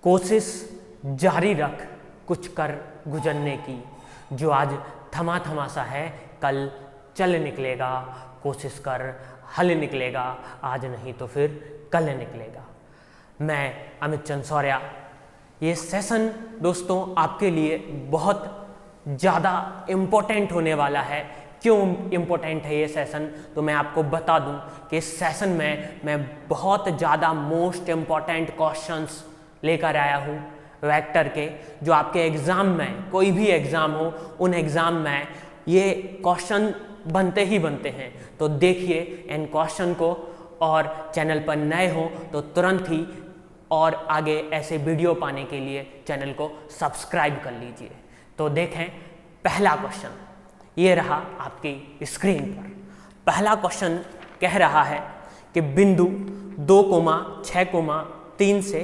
कोशिश जारी रख कुछ कर गुजरने की, जो आज थमा थमा सा है कल चल निकलेगा। कोशिश कर हल निकलेगा, आज नहीं तो फिर कल निकलेगा। मैं अमित चंद सौर्या। ये सेशन दोस्तों आपके लिए बहुत ज़्यादा इम्पोर्टेंट होने वाला है। क्यों इम्पोर्टेंट है ये सेशन, तो मैं आपको बता दूं कि इस सेशन में मैं बहुत ज़्यादा मोस्ट इम्पॉर्टेंट क्वेश्चंस लेकर आया हूँ वेक्टर के, जो आपके एग्ज़ाम में, कोई भी एग्ज़ाम हो, उन एग्ज़ाम में ये क्वेश्चन बनते ही बनते हैं। तो देखिए इन क्वेश्चन को, और चैनल पर नए हो तो तुरंत ही और आगे ऐसे वीडियो पाने के लिए चैनल को सब्सक्राइब कर लीजिए। तो देखें पहला क्वेश्चन, ये रहा आपकी स्क्रीन पर। पहला क्वेश्चन कह रहा है कि बिंदु 2,6,3 से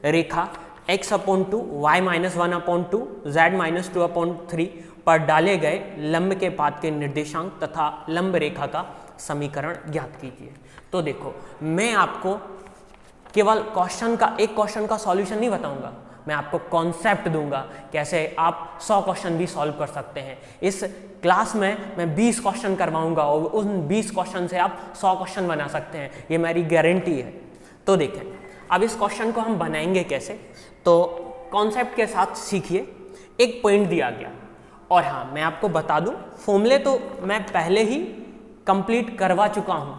रेखा x/2 y-1/2 z-2/3 पर डाले गए लंब के पाद के निर्देशांक तथा लंब रेखा का समीकरण ज्ञात कीजिए। तो देखो, मैं आपको केवल एक क्वेश्चन का सॉल्यूशन नहीं बताऊंगा, मैं आपको कॉन्सेप्ट दूंगा कैसे आप 100 क्वेश्चन भी सॉल्व कर सकते हैं। इस क्लास में मैं 20 क्वेश्चन करवाऊंगा और उन 20 क्वेश्चन से आप 100 क्वेश्चन बना सकते हैं, ये मेरी गारंटी है। तो देखें अब इस क्वेश्चन को हम बनाएंगे कैसे, तो कॉन्सेप्ट के साथ सीखिए। एक पॉइंट दिया गया, और हाँ मैं आपको बता दूं फॉर्मूले तो मैं पहले ही कंप्लीट करवा चुका हूं,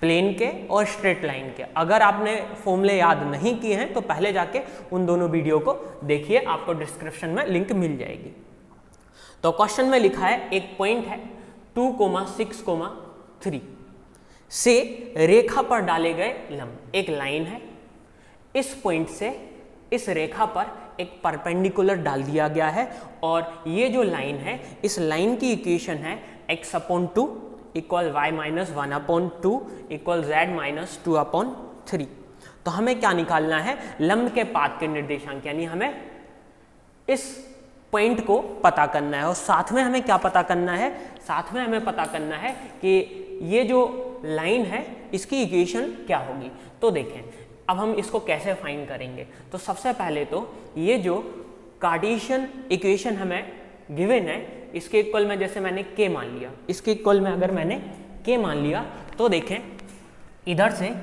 प्लेन के और स्ट्रेट लाइन के। अगर आपने फॉर्मूले याद नहीं किए हैं तो पहले जाके उन दोनों वीडियो को देखिए, आपको डिस्क्रिप्शन में लिंक मिल जाएगी। तो क्वेश्चन में लिखा है एक पॉइंट है 2,6,3 से रेखा पर डाले गए लंब, एक लाइन है। इस पॉइंट से इस रेखा पर एक परपेंडिकुलर डाल दिया गया है, और ये जो लाइन है, इस लाइन की इक्वेशन है x/2 equal y-1/2 equal z-2/3। तो हमें क्या निकालना है, लंब के पाद के निर्देशांक, यानी हमें इस पॉइंट को पता करना है। और साथ में हमें क्या पता करना है, साथ में हमें पता करना है कि ये जो लाइन है इसकी इक्वेशन क्या होगी। तो देखें अब हम इसको कैसे फाइंड करेंगे। तो सबसे पहले तो ये जो कार्टेशियन इक्वेशन हमें गिवन है, इसके इक्वल में जैसे मैंने k मान लिया, इसके इक्वल में अगर मैंने k मान लिया, तो देखें इधर से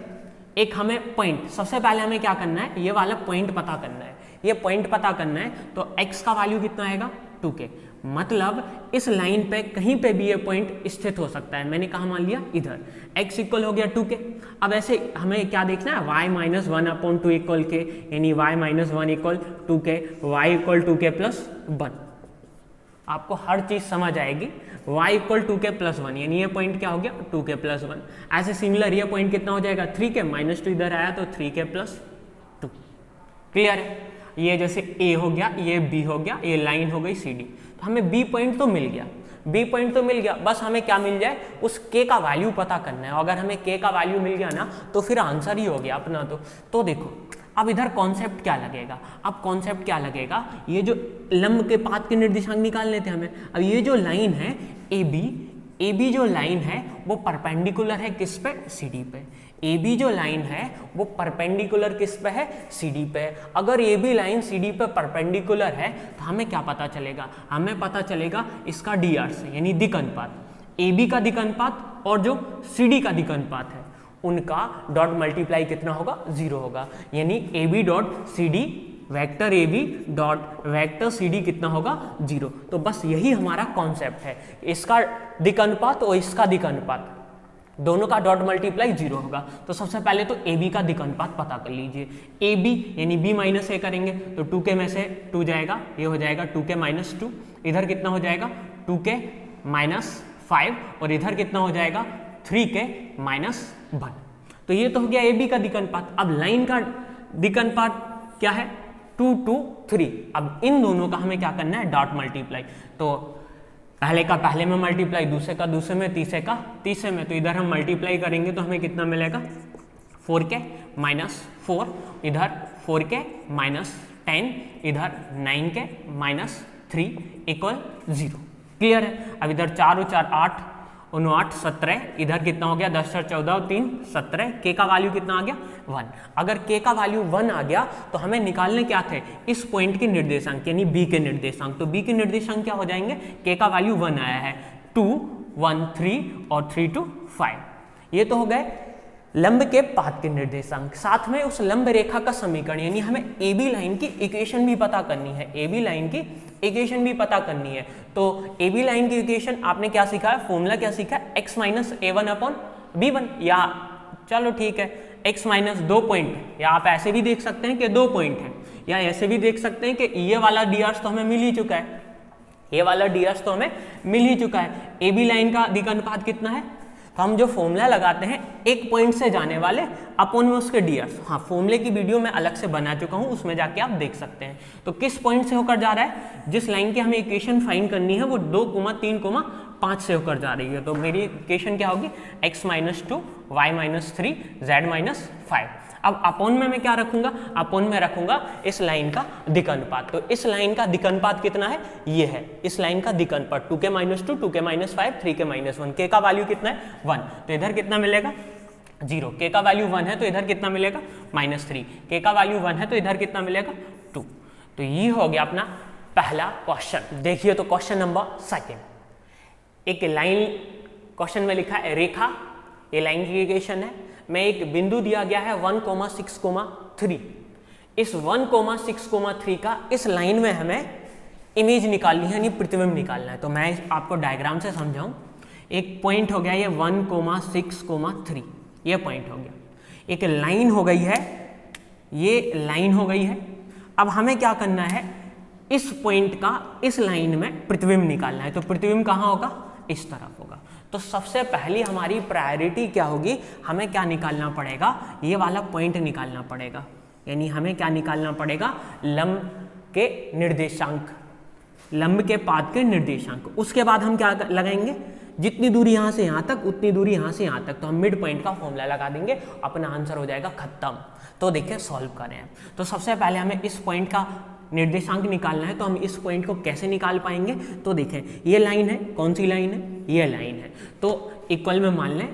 एक हमें पॉइंट, सबसे पहले हमें क्या करना है, ये वाला पॉइंट पता करना है। ये पॉइंट पता करना है तो x का वैल्यू कितना आएगा 2k, मतलब इस लाइन पे कहीं पे भी ये पॉइंट स्थित हो सकता है। मैंने कहा मान लिया इधर, x इक्वल हो गया 2k। अब ऐसे हमें क्या देखना है, y-1/2 इक्वल k, यानी y-1 equal 2k, y equal 2k plus 1। आपको हर चीज समझ आएगी। y इक्वल 2k प्लस 1, यानी ये पॉइंट क्या हो गया 2k प्लस 1। ऐसे सिमिलर ये पॉइंट कितना हो जाएगा 3k, -2 इधर आया तो 3k प्लस 2। क्लियर है, ये जैसे a हो गया, ये b हो गया, ये लाइन हो गई CD। तो हमें b पॉइंट तो मिल गया, b पॉइंट तो मिल गया, बस हमें क्या मिल जाए, उस k का वैल्यू पता करना है। अगर हमें k का वैल्यू मिल गया ना तो फिर आंसर ही हो गया अपना। तो देखो अब इधर कॉन्सेप्ट क्या लगेगा, अब कॉन्सेप्ट क्या लगेगा, ये जो लंब के पाद के निर्देशांक निकालने थे हमें। अब ये जो लाइन है AB जो लाइन है वो परपेंडिकुलर है किस पे, CD पे। AB जो लाइन है वो परपेंडिकुलर किस पे है, CD पे। अगर AB लाइन CD पे परपेंडिकुलर है तो हमें क्या पता चलेगा, हमें पता चलेगा इसका DR से, यानी दिक् अनुपात, AB का दिक् अनुपात और जो CD का दिक् अनुपात है उनका डॉट मल्टीप्लाई कितना होगा, 0 होगा। यानी AB dot CD, vector AB dot vector CD कितना होगा, 0। तो बस यही हमारा कॉन्सेप्ट है, इसका दिक् अनुपात और इसका दिक् अनुपात दोनों का डॉट मल्टीप्लाई 0 होगा। तो सबसे पहले तो AB का दिक् अनुपात पता कर लीजिए। AB यानी B माइनस A करेंगे तो 2k में से 2 जाएगा, ये हो जाएगा 2k माइनस 2, इधर कितना हो जाएगा 2k माइनस 5, और इधर कितना हो जाएगा 3k माइनस 1। तो ये तो हो गया AB का दिक् अनुपात। अब लाइन का दिक् अनुपात क्या है, 2 to 3। अब इन दोनों का हमें क्या करना है, डॉट मल्टीप्लाई। तो पहले का पहले में मल्टीप्लाई, दूसरे का दूसरे में, तीसरे का तीसरे में। तो इधर हम मल्टीप्लाई करेंगे तो हमें कितना मिलेगा, 4k माइनस 4, इधर 4k माइनस 10, इधर 9k माइनस 3 इक्वल 0। क्लियर है। अब इधर 4 और 4 8 8 17, इधर कितना हो गया 10 और 14 और 3 17, के का वैल्यू कितना आ गया 1। अगर के का वैल्यू 1 आ गया तो हमें निकालने क्या थे, इस पॉइंट के निर्देशांक यानी बी के निर्देशांक। तो बी के निर्देशांक क्या हो जाएंगे, के का वैल्यू 1 आया है, 2 1 3 और 3 2 5। ये तो हो गए लंब के पाद के निर्देशांक। साथ में उस लंब रेखा का समीकरण यानी हमें ए बी लाइन की इक्वेशन भी पता करनी है, ए बी लाइन की इक्वेशन भी पता करनी है। तो ए बी लाइन की इक्वेशन आपने क्या सीखा है, फॉर्मूला क्या सीखा है, x minus a1 upon b1, या चलो ठीक है x माइनस 2 पॉइंट, या आप ऐसे भी देख सकते हैं कि 2 पॉइंट है, या ऐसे भी देख सकते हैं कि ये वाला ds तो हमें मिल ही चुका है, ये वाला ds तो हमें मिल ही चुका है। ए बी लाइन का अधिक अनुपात कितना है, तो हम जो फॉर्मूला लगाते हैं एक पॉइंट से जाने वाले अपॉन में उसके ds, हाँ फॉर्मूले की वीडियो मैं अलग से बना चुका हूँ, उसमें जाके आप देख सकते हैं। तो किस पॉइंट से होकर जा रहा है, जिस लाइन की हमें इक्वेशन फाइंड करनी है वो 2, 3, 5 से होकर जा रही है। तो मेरी इक्वेशन क्या होगी, x minus 2 y minus 3 z minus 5। अब अपॉन में मैं क्या रखूंगा, अपॉन में रखूंगा इस लाइन का दिक अनुपात। तो इस लाइन का दिक अनुपात कितना है, ये है इस लाइन का दिक अनुपात 2 के माइनस 2, 2 के माइनस 5, 3 के माइनस 1। के का वैल्यू कितना है 1, तो इधर कितना मिलेगा 0। के का वैल्यू 1 है तो इधर कितना मिलेगा -3। के का वैल्यू 1 है तो इधर कितना मिलेगा 2। तो ये हो गया अपना पहला क्वेश्चन। देखिए तो क्वेश्चन नंबर 2, एक लाइन क्वेश्चन में लिखा है रेखा, ये लाइन की इक्वेशन है, में एक बिंदु दिया गया है 1,6,3। इस 1,6,3 का इस लाइन में हमें इमेज निकालनी है यानी प्रतिबिंब निकालना है। तो मैं आपको डायग्राम से समझाऊं, एक पॉइंट हो गया ये 1,6,3, ये पॉइंट हो गया, एक लाइन हो गई है, ये लाइन हो गई है। अब हमें क्या करना है, इस पॉइंट का इस लाइन में प्रतिबिंब निकालना है। तो प्रतिबिंब कहाँ होगा, इस तरफ होगा। तो सबसे पहली हमारी प्रायोरिटी क्या होगी, हमें क्या निकालना पड़ेगा, ये वाला पॉइंट निकालना पड़ेगा, यानी हमें क्या निकालना पड़ेगा, लंब के निर्देशांक, लंब के पाद के निर्देशांक। उसके बाद हम क्या लगाएंगे, जितनी दूरी यहाँ से यहाँ तक उतनी दूरी यहाँ से यहाँ तक, तो हम मिड पॉइंट का फॉर्मूला लगा देंगे, अपना आंसर हो जाएगा खत्म। तो देखिए सॉल्व करें। तो सबसे पहले हमें इस पॉइंट का निर्देशांक निकालना है। तो हम इस पॉइंट को कैसे निकाल पाएंगे, तो देखें ये लाइन है, कौन सी लाइन है, ये लाइन है। तो इक्वल में मान लें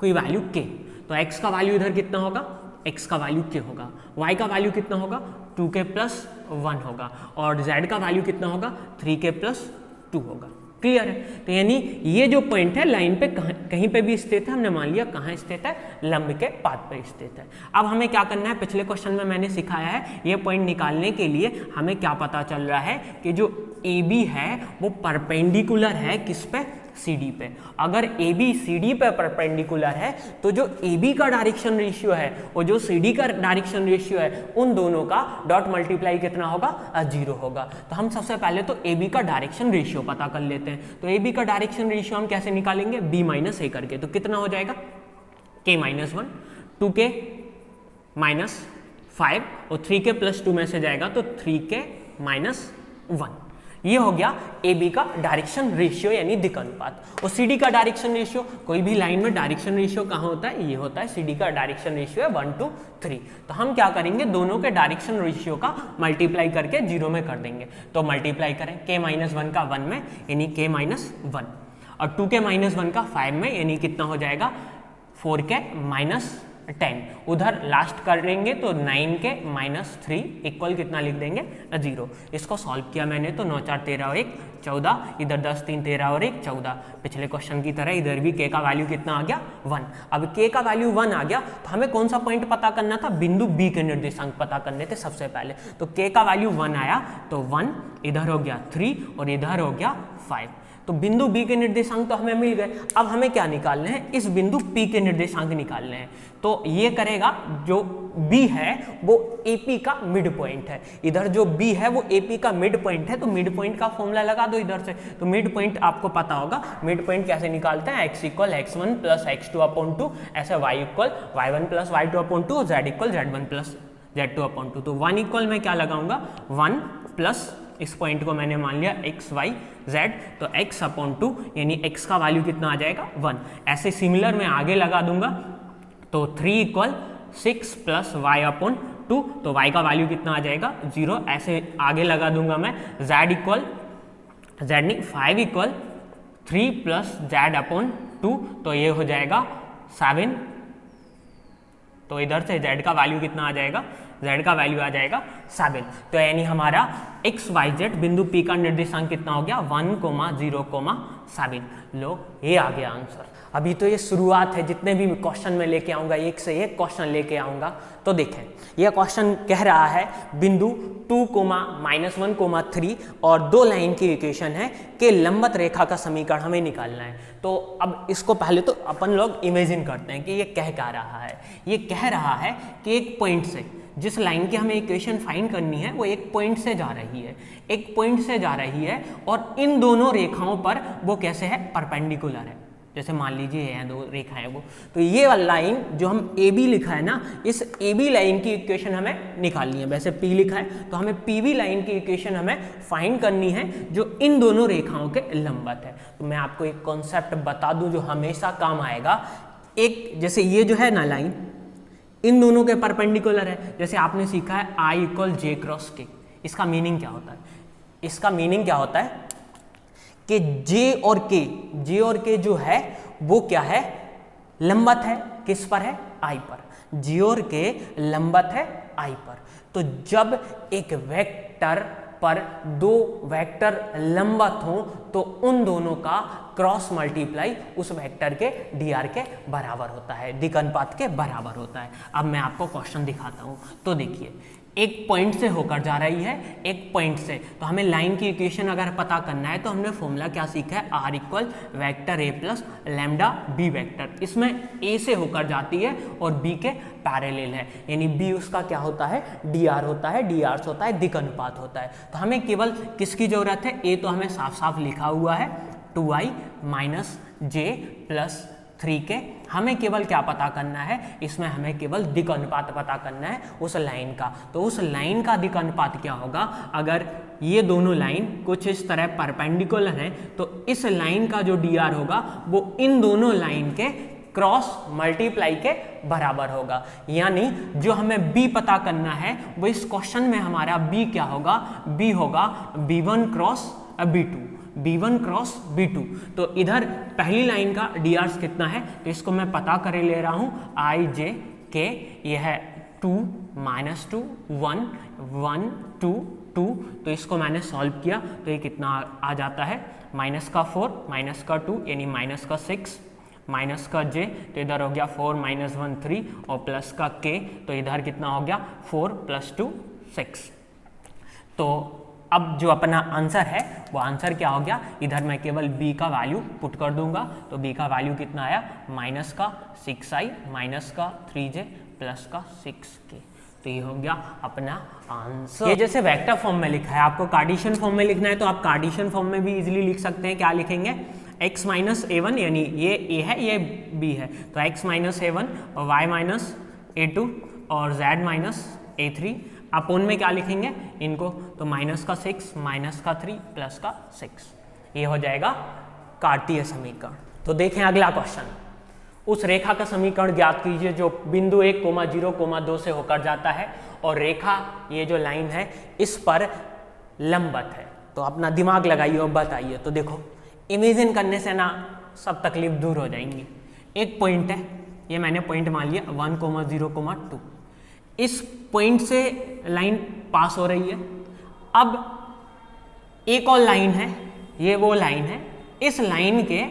कोई वैल्यू k, तो x का वैल्यू इधर कितना होगा, x का वैल्यू k होगा, y का वैल्यू कितना होगा 2k + 1 होगा, और z का वैल्यू कितना होगा 3k + 2 होगा। क्लियर है। तो यानी ये जो पॉइंट है लाइन पे कहीं पे भी स्थित है, हमने मान लिया कहाँ स्थित है, लंब के पाद पर स्थित है। अब हमें क्या करना है, पिछले क्वेश्चन में मैंने सिखाया है, ये पॉइंट निकालने के लिए हमें क्या पता चल रहा है कि जो AB है वो परपेंडिकुलर है किस पे, CD पे। अगर AB CD पे परपेंडिकुलर है तो जो AB का डायरेक्शन रेशियो है और जो CD का डायरेक्शन रेशियो है, उन दोनों का डॉट मल्टीप्लाई कितना होगा, 0 होगा। तो हम सबसे पहले तो AB का डायरेक्शन रेशियो पता कर लेते हैं। तो AB का डायरेक्शन रेशियो हम कैसे निकालेंगे, B - A करके। तो कितना हो जाएगा k - 1, 2k - 5 और 3k + 2 में से जाएगा तो 3k - 1। ये हो गया AB का डायरेक्शन रेशियो यानी दिक अनुपात। और CD का डायरेक्शन रेशियो, कोई भी लाइन में डायरेक्शन रेशियो कहाँ होता है, ये होता है, CD का डायरेक्शन रेशियो है 1 to 3। तो हम क्या करेंगे, दोनों के डायरेक्शन रेशियो का मल्टीप्लाई करके 0 में कर देंगे। तो मल्टीप्लाई करें k - 1 का 1 में यानी k - 1, और 2k - 1 का 5 में यानी कितना हो जाएगा 4k - 10। उधर लास्ट करेंगे तो 9k - 3 इक्वल कितना लिख देंगे 0। इसको सॉल्व किया मैंने तो 9 4 13 और 1 14, इधर 10 3 13 और 1 14। पिछले क्वेश्चन की तरह इधर भी k का वैल्यू कितना आ गया 1। अब k का वैल्यू 1 आ गया तो हमें कौन सा पॉइंट पता करना था, बिंदु B के निर्देशांक पता करने थे सबसे पहले। तो k का वैल्यू 1 आया तो 1 इधर हो गया 3 और इधर हो गया 5। तो बिंदु B के निर्देशांक तो हमें मिल गए। अब हमें क्या निकालने हैं, इस बिंदु P के निर्देशांक निकालने हैं। तो ये करेगा, जो B है वो AP का मिड पॉइंट है, इधर जो B है वो AP का मिड पॉइंट है। तो मिड पॉइंट का फॉर्मूला लगा दो इधर से। तो मिड पॉइंट आपको पता होगा, मिड पॉइंट कैसे निकालते हैं, x = x1 + x2/2, ऐसे y = y1 + y2/2, z = z1 + z2/2। तो 1 इक्वल मैं क्या लगाऊंगा 1 प्लस इस पॉइंट को मैंने मान लिया x y z, तो x/2 यानी x का वैल्यू कितना आ जाएगा 1। ऐसे सिमिलर मैं आगे लगा दूंगा तो 3 = 6 + y/2, तो y का वैल्यू कितना आ जाएगा 0। ऐसे आगे लगा दूंगा मैं z नहीं 5 = 3 प्लस जेड अपॉन 2, तो ये हो जाएगा 7। तो इधर से z का वैल्यू कितना आ जाएगा, z का वैल्यू आ जाएगा 7। तो यानी हमारा x y z बिंदु P का निर्देशांक कितना हो गया 1, 0, 7। लो ये आ गया आंसर। अभी तो ये शुरुआत है, जितने भी क्वेश्चन में लेके आऊँगा एक से एक क्वेश्चन लेके आऊँगा। तो देखें यह क्वेश्चन कह रहा है बिंदु 2, -1, 3 और 2 लाइन की इक्वेशन है कि लंबवत रेखा का समीकरण हमें निकालना है। तो अब इसको पहले तो अपन लोग इमेजिन करते हैं कि ये कह क्या रहा है। ये कह रहा है कि एक पॉइंट से, जिस लाइन की हमें इक्वेशन फाइंड करनी है वो एक पॉइंट से जा रही है, एक पॉइंट से जा रही है और इन दोनों रेखाओं पर वो कैसे है, परपेंडिकुलर है। जैसे मान लीजिए ये दो रेखाएं वो, तो ये वाला लाइन जो हम ए बी लिखा है ना, इस ए बी लाइन की इक्वेशन हमें निकालनी है। वैसे पी लिखा है तो हमें पी बी लाइन की इक्वेशन हमें फाइंड करनी है जो इन दोनों रेखाओं के लंबवत है। तो मैं आपको एक कॉन्सेप्ट बता दूं जो हमेशा काम आएगा। एक जैसे ये जो है ना लाइन, इन दोनों के परपेंडिकुलर है। जैसे आपने सीखा है I = J × K। इसका मीनिंग क्या होता है, इसका मीनिंग क्या होता है कि J और K जो है वो क्या है, लंबवत है। किस पर है, I पर। J और K लंबवत है I पर। तो जब एक वेक्टर पर 2 वेक्टर लंबवत हो तो उन दोनों का क्रॉस मल्टीप्लाई उस वेक्टर के dr के बराबर होता है, दिक् अनुपात के बराबर होता है। अब मैं आपको क्वेश्चन दिखाता हूँ। तो देखिए एक पॉइंट से होकर जा रही है, एक पॉइंट से, तो हमें लाइन की इक्वेशन अगर पता करना है तो हमने फॉर्मूला क्या सीखा है, R = vector A + lambda B vector. इसमें A से होकर जाती है और B के पैरेलल है, यानी B उसका क्या होता है, dr होता है, dr होता है दिक् अनुपात होता है। तो हमें केवल किसकी जरूरत है, A तो हमें साफ साफ लिखा हुआ है 2i - j + 3k। हमें केवल क्या पता करना है, इसमें हमें केवल दिक् अनुपात पता करना है उस लाइन का। तो उस लाइन का दिक् अनुपात क्या होगा, अगर ये दोनों लाइन कुछ इस तरह परपेंडिकुलर हैं तो इस लाइन का जो dr होगा वो इन दोनों लाइन के क्रॉस मल्टीप्लाई के बराबर होगा। यानी जो हमें b पता करना है वो इस क्वेश्चन में हमारा b क्या होगा, b होगा b1 cross b2, b1 cross b2। तो इधर पहली लाइन का dr कितना है, तो इसको मैं पता कर ले रहा हूँ I j k, यह है 2 - 2 1 1 2 2। तो इसको मैंने सॉल्व किया तो ये कितना आ जाता है, -4 -2 यानी -6 माइनस का j, तो इधर हो गया 4 - 1 3 और प्लस का k, तो इधर कितना हो गया 4 + 2 6। तो अब जो अपना आंसर है वो आंसर क्या हो गया, इधर मैं केवल b का वैल्यू पुट कर दूंगा। तो b का वैल्यू कितना आया, -6i -3j +6k। तो ये हो गया अपना आंसर। ये जैसे वेक्टर फॉर्म में लिखा है, आपको कार्टेशियन फॉर्म में लिखना है तो आप कार्टेशियन फॉर्म में भी इजीली लिख सकते हैं। क्या लिखेंगे, x - a1, यानी ये a है ये b है, तो x - a1 और y - a2 और z - a3 अपोन में क्या लिखेंगे इनको, तो -6 -3 +6। ये हो जाएगा कार्तीय समीकरण। तो देखें अगला क्वेश्चन, उस रेखा का समीकरण ज्ञात कीजिए जो बिंदु 1, 0, 2 से होकर जाता है और रेखा ये जो लाइन है इस पर लंबवत है। तो अपना दिमाग लगाइए और बताइए। तो देखो इमेजिन करने से ना सब तकलीफ दूर हो जाएंगी। एक पॉइंट है, ये मैंने पॉइंट मान लिया 1, 0, 2। इस पॉइंट से लाइन पास हो रही है। अब एक और लाइन है, ये वो लाइन है, इस लाइन के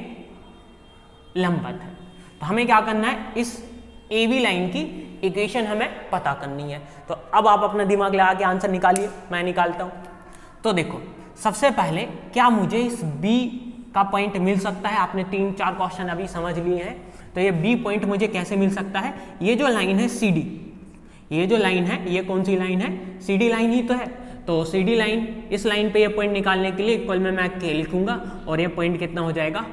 लंबवत है। तो हमें क्या करना है, इस ए बी लाइन की इक्वेशन हमें पता करनी है। तो अब आप अपना दिमाग लगा के आंसर निकालिए, मैं निकालता हूं। तो देखो सबसे पहले क्या मुझे इस बी का पॉइंट मिल सकता है, आपने 3-4 क्वेश्चन अभी समझ लिए हैं। तो ये बी पॉइंट मुझे कैसे मिल सकता है, ये जो लाइन है सी डी, ये जो लाइन है ये कौन सी लाइन है, सी डी लाइन ही तो है। तो सी डी लाइन, इस लाइन पे ये पॉइंट निकालने के लिए इक्वल में मैं के लिखूंगा और ये पॉइंट कितना हो जाएगा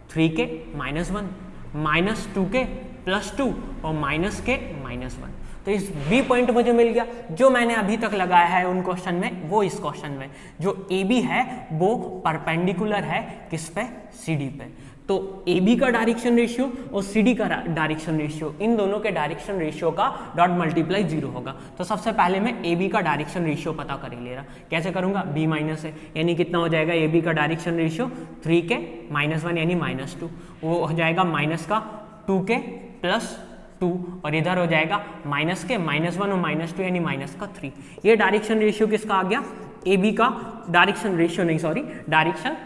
3k - 1 -2k +2 और -k - 1। तो इस बी पॉइंट मुझे मिल गया। जो मैंने अभी तक लगाया है उन क्वेश्चन में, वो इस क्वेश्चन में जो ए बी है वो परपेंडिकुलर है किस पे, सी डी पे। तो ए बी का डायरेक्शन रेशियो और सी डी का डायरेक्शन रेशियो, इन दोनों के डायरेक्शन रेशियो का डॉट मल्टीप्लाई 0 होगा। तो सबसे पहले मैं ए बी का डायरेक्शन रेशियो पता कर ही ले रहा, कैसे करूंगा, बी माइनस है यानी कितना हो जाएगा ए बी का डायरेक्शन रेशियो 3 के -1 यानी -2, वो हो जाएगा माइनस का 2 के +2 और इधर हो जाएगा माइनस के -1 और -2 यानी माइनस का 3। ये डायरेक्शन रेशियो किसका आ गया, ए बी का डायरेक्शन रेशियो, नहीं सॉरी डायरेक्शन,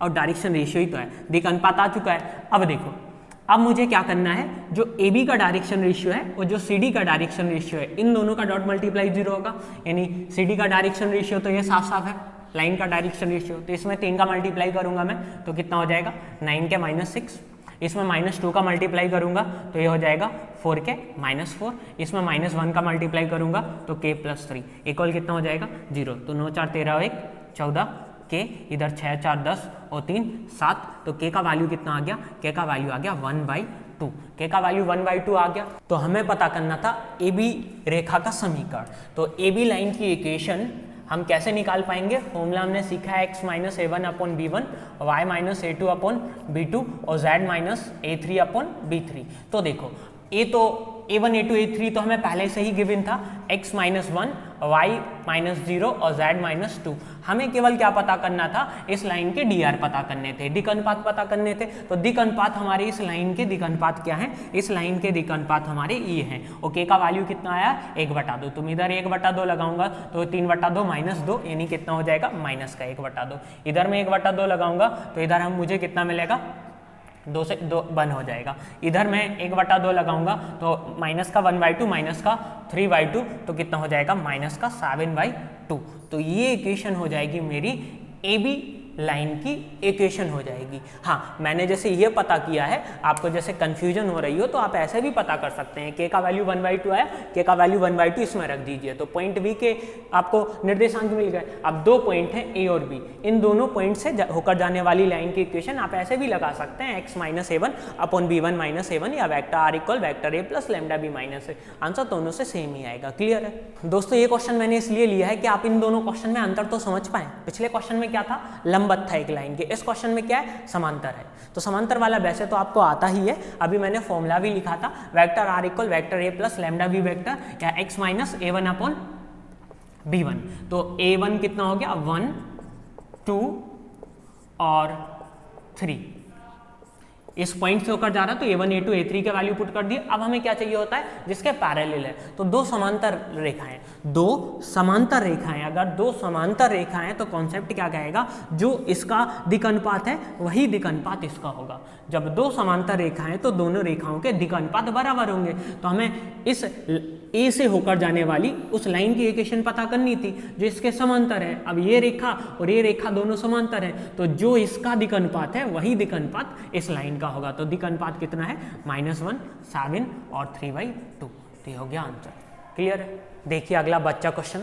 और डायरेक्शन रेशियो ही तो है, दिक अनुपात आ चुका है। अब देखो, अब मुझे क्या करना है, जो ए बी का डायरेक्शन रेशियो है और जो सी डी का डायरेक्शन रेशियो है, इन दोनों का डॉट मल्टीप्लाई 0 होगा, यानी सी डी का डायरेक्शन रेशियो तो ये साफ साफ है लाइन का डायरेक्शन रेशियो, तो इसमें 3 का मल्टीप्लाई करूंगा मैं तो कितना हो जाएगा 9 के -6, इसमें -2 का मल्टीप्लाई करूंगा तो ये हो जाएगा 4 के -4, इसमें -1 का मल्टीप्लाई करूंगा तो k +3 इक्वल कितना हो जाएगा 0। तो 9 4 13 1 14 के, इधर 6 4 10 और 3 7, तो k का वैल्यू कितना आ गया, k का वैल्यू आ गया 1/2, k का वैल्यू 1/2 आ गया। तो हमें पता करना था ए बी रेखा का समीकरण, तो ए बी लाइन की इक्वेशन हम कैसे निकाल पाएंगे, फॉर्मूला हमने सीखा है x - a1/b1, y - a2/b2 और z - a3/b3। तो देखो ए तो a1 a2 a3 तो हमें पहले से ही गिवन था, x - 1 y - 0 और z - 2। हमें केवल क्या पता करना था, इस लाइन के dr पता करने थे, दिक अनुपात पता करने थे। तो दिक अनुपात हमारे इस लाइन के दिक अनुपात क्या है, इस लाइन के दिक अनुपात हमारे ये हैं, और k का वैल्यू कितना आया 1/2। तुम इधर 1/2 लगाऊंगा तो 3/2 -2 यानी कितना हो जाएगा माइनस का 1/2। इधर मैं 1/2 लगाऊंगा तो इधर हम मुझे कितना मिलेगा 2 से 2 1 हो जाएगा। इधर मैं 1/2 लगाऊंगा तो माइनस का 1/2 माइनस का 3/2 तो कितना हो जाएगा माइनस का 7/2। तो ये इक्वेशन हो जाएगी मेरी ए बी लाइन की इक्वेशन हो जाएगी। हाँ, मैंने जैसे ये पता किया है, आपको जैसे कंफ्यूजन हो रही हो तो आप ऐसे भी पता कर सकते हैं। के का वैल्यू 1/2 आया, के का वैल्यू 1/2 इसमें रख दीजिए तो पॉइंट बी के आपको निर्देशांक मिल गए। अब 2 पॉइंट हैं ए और बी, इन दोनों पॉइंट से होकर जाने वाली लाइन की इक्वेशन आप ऐसे भी लगा सकते हैं, x - a1/b1 - a1 या vector r equal vector a plus lambda b minus a। Answer दोनों से सेम ही आएगा। क्लियर है दोस्तों? ये क्वेश्चन मैंने इसलिए लिया है कि आप इन दोनों क्वेश्चन में अंतर तो समझ पाएं। पिछले क्वेश्चन में क्या था, लंबवत था एक लाइन के, इस क्वेश्चन में क्या है, समांतर है। तो समांतर वाला वैसे तो आपको आता ही है, अभी मैंने फॉर्मूला भी लिखा था, vector r equal vector a plus lambda b vector या x - a1/b1। तो a1 कितना हो गया 1 2 और 3, इस पॉइंट से होकर जा रहा है तो a1 a2 a3 के वैल्यू पुट कर दिए। अब हमें क्या चाहिए होता है, जिसके पैरेलल है, तो दो समांतर रेखाएं, अगर दो समांतर रेखाएं तो कॉन्सेप्ट क्या कहेगा, जो इसका दिक अनुपात है वही दिक अनुपात इसका होगा। जब दो समांतर रेखाएं तो दोनों रेखाओं के दिक अनुपात बराबर होंगे। तो हमें इस ए से होकर जाने वाली उस लाइन की इक्वेशन पता करनी थी जो इसके समांतर है। अब ये रेखा और ये रेखा दोनों समांतर है, तो जो इसका दिक अनुपात है वही दिक अनुपात इस लाइन का होगा। तो दिक अनुपात कितना है, -1 7 और 3/2। तो ये हो गया आंसर। क्लियर है? देखिए अगला बच्चा क्वेश्चन,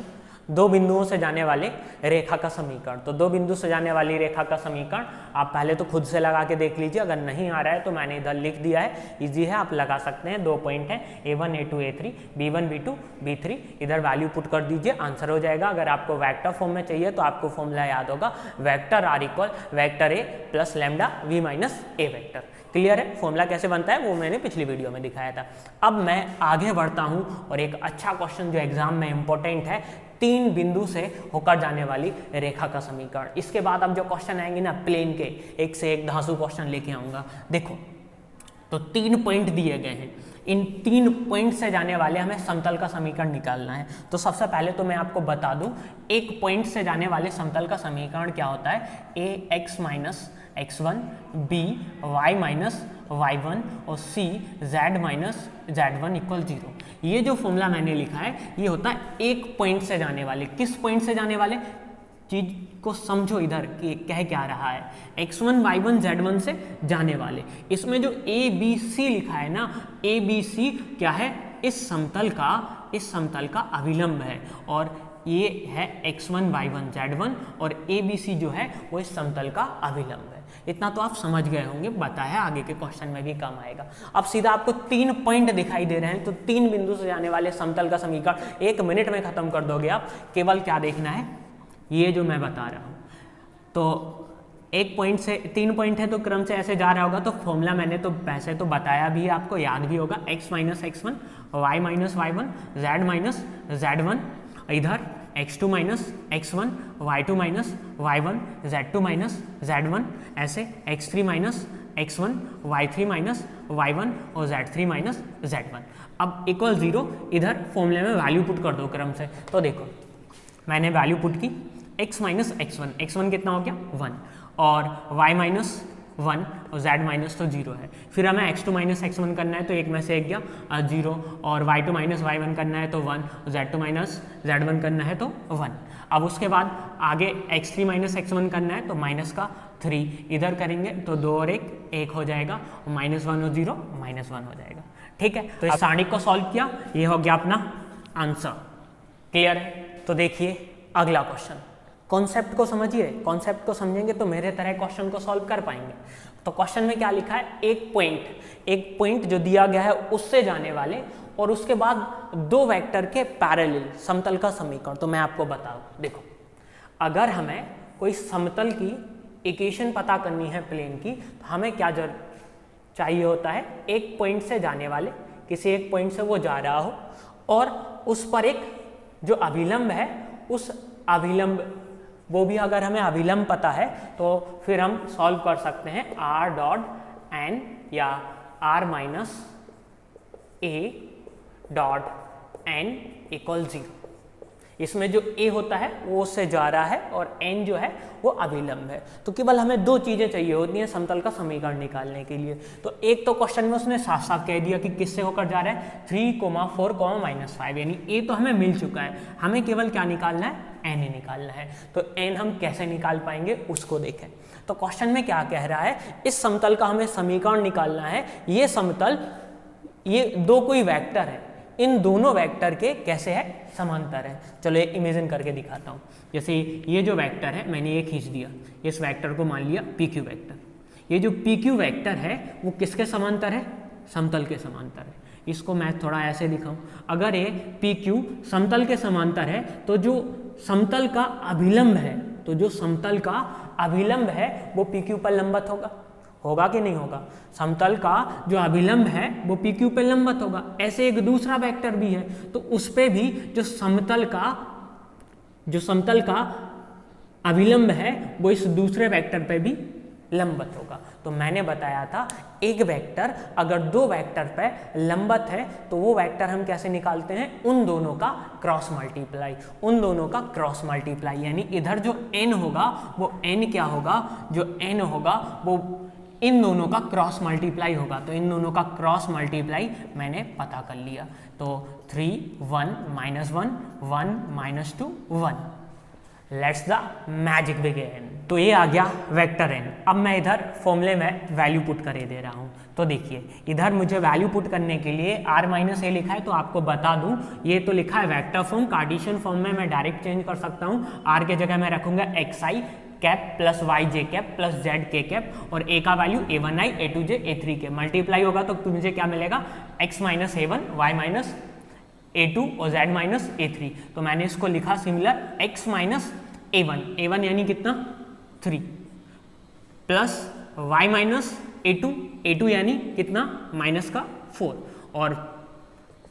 दो बिंदुओं से जाने वाले रेखा का समीकरण। तो दो बिंदु से जाने वाली रेखा का समीकरण आप पहले तो खुद से लगा के देख लीजिए, अगर नहीं आ रहा है तो मैंने इधर लिख दिया है, इजी है, आप लगा सकते हैं। 2 पॉइंट है a1 a2 a3 b1 b2 b3, इधर वैल्यू पुट कर दीजिए, आंसर हो जाएगा। अगर आपको वेक्टर फॉर्म में चाहिए तो आपको फॉर्मूला याद होगा, vector r equal vector a plus lambda v minus a vector. Clear है? फॉर्मूला कैसे बनता है वो मैंने पिछली वीडियो में दिखाया था। अब मैं आगे बढ़ता हूं और एक अच्छा क्वेश्चन जो एग्जाम में इंपॉर्टेंट है, 3 बिंदु से होकर जाने वाली रेखा का समीकरण। इसके बाद अब जो क्वेश्चन आएंगे ना प्लेन के, एक से एक धांसू क्वेश्चन लेके आऊंगा। देखो तो 3 पॉइंट दिए गए हैं, इन 3 पॉइंट से जाने वाले हमें समतल का समीकरण निकालना है। तो सबसे पहले तो मैं आपको बता दूं, एक पॉइंट से जाने वाले समतल का समीकरण क्या होता है, ax - x1 b y - y1 और c z - z1 इक्वल 0। ये जो फॉर्मूला मैंने लिखा है ये होता है एक पॉइंट से जाने वाले। किस पॉइंट से जाने वाले, चीज को समझो इधर कि कह क्या रहा है, x1 y1 z1 से जाने वाले। इसमें जो a b c लिखा है ना, a b c क्या है, इस समतल का अभिलंब है, और ये है x1 y1 z1 और a b c जो है वो इस समतल का अभिलंब है। इतना तो आप समझ गए होंगे, बताया आगे के क्वेश्चन में भी काम आएगा। अब सीधा आपको 3 पॉइंट दिखाई दे रहे हैं, तो 3 बिंदु से जाने वाले समतल का समीकरण 1 मिनट में खत्म कर दोगे आप। केवल क्या देखना है, ये जो मैं बता रहा हूं, तो एक पॉइंट से 3 पॉइंट है तो क्रम से ऐसे जा रहा होगा, तो फॉर्मूला मैंने तो वैसे तो बताया भी है, आपको याद भी होगा, x minus x1 y minus y1 z minus z1, इधर x2 minus x1 y2 minus y1 z2 minus z1, ऐसे x3 minus x1 y3 minus y1 और z3 माइनस z1। अब इक्वल 0, इधर फॉर्मूले में वैल्यू पुट कर दो क्रम से। तो देखो मैंने वैल्यू पुट की, x माइनस x1 कितना हो गया 1, और y माइनस 1 और z माइनस तो 0 है। फिर हमें x2 माइनस x1 करना है तो एक में से एक गया 0, और y2 माइनस y1 करना है तो 1, और z2 माइनस z1 करना है तो 1। अब उसके बाद आगे x3 माइनस x1 करना है तो माइनस का 3, इधर करेंगे तो 2 और 1 हो जाएगा, और -1 और 0 -1 हो जाएगा। ठीक है, तो इस सारणी को सॉल्व किया, ये हो गया अपना आंसर। क्लियर है? तो देखिए अगला क्वेश्चन, कॉन्सेप्ट को समझिए, कॉन्सेप्ट को समझेंगे तो मेरे तरह क्वेश्चन को सॉल्व कर पाएंगे। तो क्वेश्चन में क्या लिखा है, एक पॉइंट जो दिया गया है उससे जाने वाले और उसके बाद 2 वेक्टर के पैरेलल समतल का समीकरण। तो मैं आपको बताऊं, देखो अगर हमें कोई समतल की इक्वेशन पता करनी है प्लेन की, तो हमें क्या चाहिए होता है, एक पॉइंट से जाने वाले, किसी एक पॉइंट से वो जा रहा हो और उस पर एक जो अभिलंब है, उस अभिलंब, वो भी अगर हमें अभिलंब पता है तो फिर हम सॉल्व कर सकते हैं r डॉट n या r minus a dot n equal 0। इसमें जो a होता है वो उससे जा रहा है और n जो है वो अभिलंब है। तो केवल हमें 2 चीज़ें चाहिए होती हैं समतल का समीकरण निकालने के लिए। तो एक तो क्वेश्चन में उसने साफ साफ कह दिया कि किससे होकर जा रहा है, 3, 4, -5, यानी a तो हमें मिल चुका है, हमें केवल क्या निकालना है, n निकालना है। तो n हम कैसे निकाल पाएंगे उसको देखें। तो क्वेश्चन में क्या कह रहा है, इस समतल का हमें समीकरण निकालना है। ये समतल, ये 2 कोई वेक्टर है, इन दोनों वेक्टर के कैसे है, समांतर है। चलो एक इमेजिन करके दिखाता हूँ। जैसे ये जो वेक्टर है मैंने ये खींच दिया, इस वेक्टर को मान लिया PQ वेक्टर। ये जो PQ वेक्टर है वो किसके समांतर है, समतल के समांतर है। इसको मैं थोड़ा ऐसे दिखाऊं, अगर ये PQ समतल के समांतर है तो जो समतल का अभिलंब है, तो जो समतल का अभिलंब है वो PQ पर लंबवत होगा कि नहीं होगा। समतल का जो अभिलंब है वो PQ पे लंबवत होगा। ऐसे एक दूसरा वेक्टर भी है, तो उस पे भी जो समतल का अभिलंब है वो इस दूसरे वेक्टर पे भी लंबवत होगा। तो मैंने बताया था एक वेक्टर अगर 2 वेक्टर पे लंबवत है तो वो वेक्टर हम कैसे निकालते हैं, उन दोनों का क्रॉस मल्टीप्लाई, यानी इधर जो n होगा वो n क्या होगा, जो n होगा वो इन दोनों का क्रॉस मल्टीप्लाई होगा। तो इन दोनों का क्रॉस मल्टीप्लाई मैंने पता कर लिया। तो 3, 1, -1, 1, -2, 1। Let's the magic begin. तो ये आ गया वेक्टर n। अब मैं इधर फॉर्मूले में वैल्यू पुट कर दे रहा हूँ। तो देखिए इधर मुझे वैल्यू पुट करने के लिए r माइनस a लिखा है, तो आपको बता दूं ये तो लिखा है वेक्टर फॉर्म, कार्टेशियन फॉर्म में मैं डायरेक्ट चेंज कर सकता हूँ। r के जगह मैं रखूंगा xi cap plus yj cap plus zk cap, और a का वैल्यू a1i, a2j, a3 के मल्टीप्लाई होगा तो मुझे क्या मिलेगा, x minus a1, y minus a2 और z माइनस a3। तो मैंने इसको लिखा सिमिलर x माइनस a1 यानी कितना 3, प्लस y माइनस a2 यानी कितना माइनस का 4, और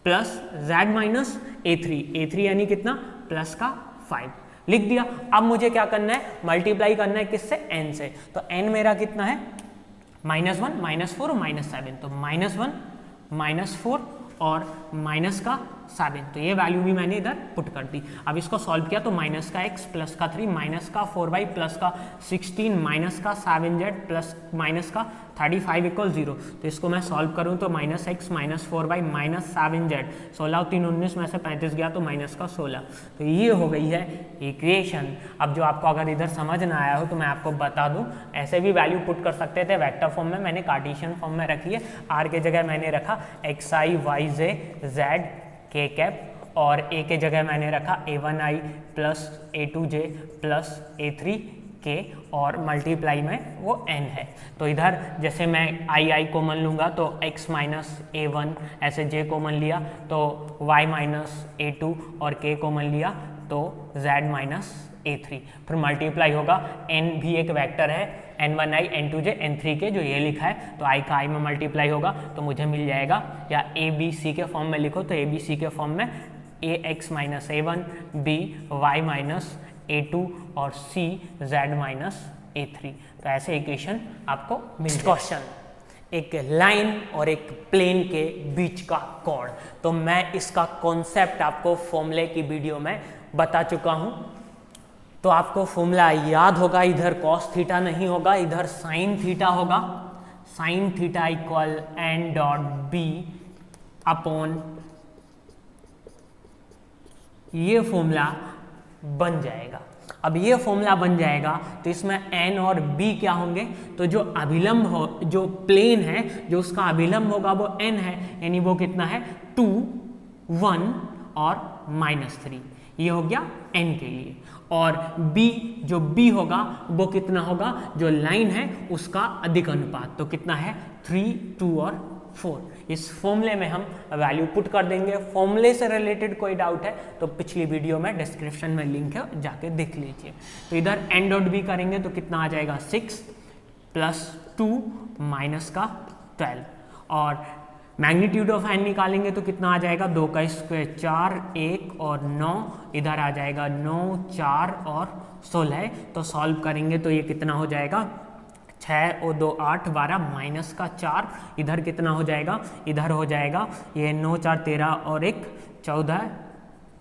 प्लस z माइनस a3 यानी कितना प्लस का 5 लिख दिया। अब मुझे क्या करना है, मल्टीप्लाई करना है किससे, n से। तो n मेरा कितना है, -1, -4 और -7। तो -1, -4 और माइनस का 7। तो ये वैल्यू भी मैंने इधर पुट कर दी। अब इसको सॉल्व किया तो माइनस का x प्लस का 3 माइनस का 4y प्लस का 16 माइनस का 7z प्लस माइनस का 35 इक्वल 0। तो इसको मैं सॉल्व करूं तो -x minus 4y minus 7z, 16 और 3 19 में से 35 गया तो माइनस का 16। तो ये हो गई है इक्वेशन। अब जो आपको अगर इधर समझ ना आया हो तो मैं आपको बता दूं, ऐसे भी वैल्यू पुट कर सकते थे वेक्टर फॉर्म में, मैंने कार्टेशियन फॉर्म में रखी है। r के जगह मैंने रखा xi yj z k cap, और a के जगह मैंने रखा a1i plus a2j plus a3 k, और मल्टीप्लाई में वो n है। तो इधर जैसे मैं i कॉमन लूँगा तो x माइनस a1, ऐसे j कॉमन लिया तो y माइनस a2 और k कॉमन लिया तो z माइनस a3, फिर मल्टीप्लाई होगा, n भी एक वेक्टर है, n1i n2j n3k जो ये लिखा है, तो i का i में मल्टीप्लाई होगा, तो मुझे मिल जाएगा, या a b c के फॉर्म में लिखो तो a b c के फॉर्म में ax minus a1, b y minus a2 और c z माइनस a3। तो ऐसे इक्वेशन आपको मिल क्वेश्चन, एक लाइन और एक प्लेन के बीच का कोण। तो मैं इसका कॉन्सेप्ट आपको फॉर्मूले की वीडियो में बता चुका हूं, तो आपको फॉर्मूला याद होगा, इधर कॉस थीटा नहीं होगा, इधर साइन थीटा होगा, sine theta equal N dot B upon, ये फॉर्मूला बन जाएगा। अब ये फॉर्मूला बन जाएगा तो इसमें n और b क्या होंगे, तो जो अभिलंब हो, जो प्लेन है, जो उसका अभिलंब होगा वो n है, यानी वो कितना है 2, 1 और -3, ये हो गया n के लिए। और b, जो b होगा वो कितना होगा, जो लाइन है उसका अधिक अनुपात, तो कितना है 3, 2 और 4। इस फॉर्मूले में हम वैल्यू पुट कर देंगे। फॉर्मूले से रिलेटेड कोई डाउट है तो पिछली वीडियो में डिस्क्रिप्शन में लिंक है, जाके देख लीजिए। तो इधर n डॉट b करेंगे तो कितना आ जाएगा 6 प्लस 2 माइनस का 12, और मैग्नीट्यूड ऑफ n निकालेंगे तो कितना आ जाएगा, 2 का स्क्वायर 4, 1 और 9, इधर आ जाएगा 9, 4 और 16, तो सॉल्व करेंगे तो ये कितना हो जाएगा 6 और 2 8, 12 माइनस का 4, इधर कितना हो जाएगा, इधर हो जाएगा ये 9 4 13 और 1 14,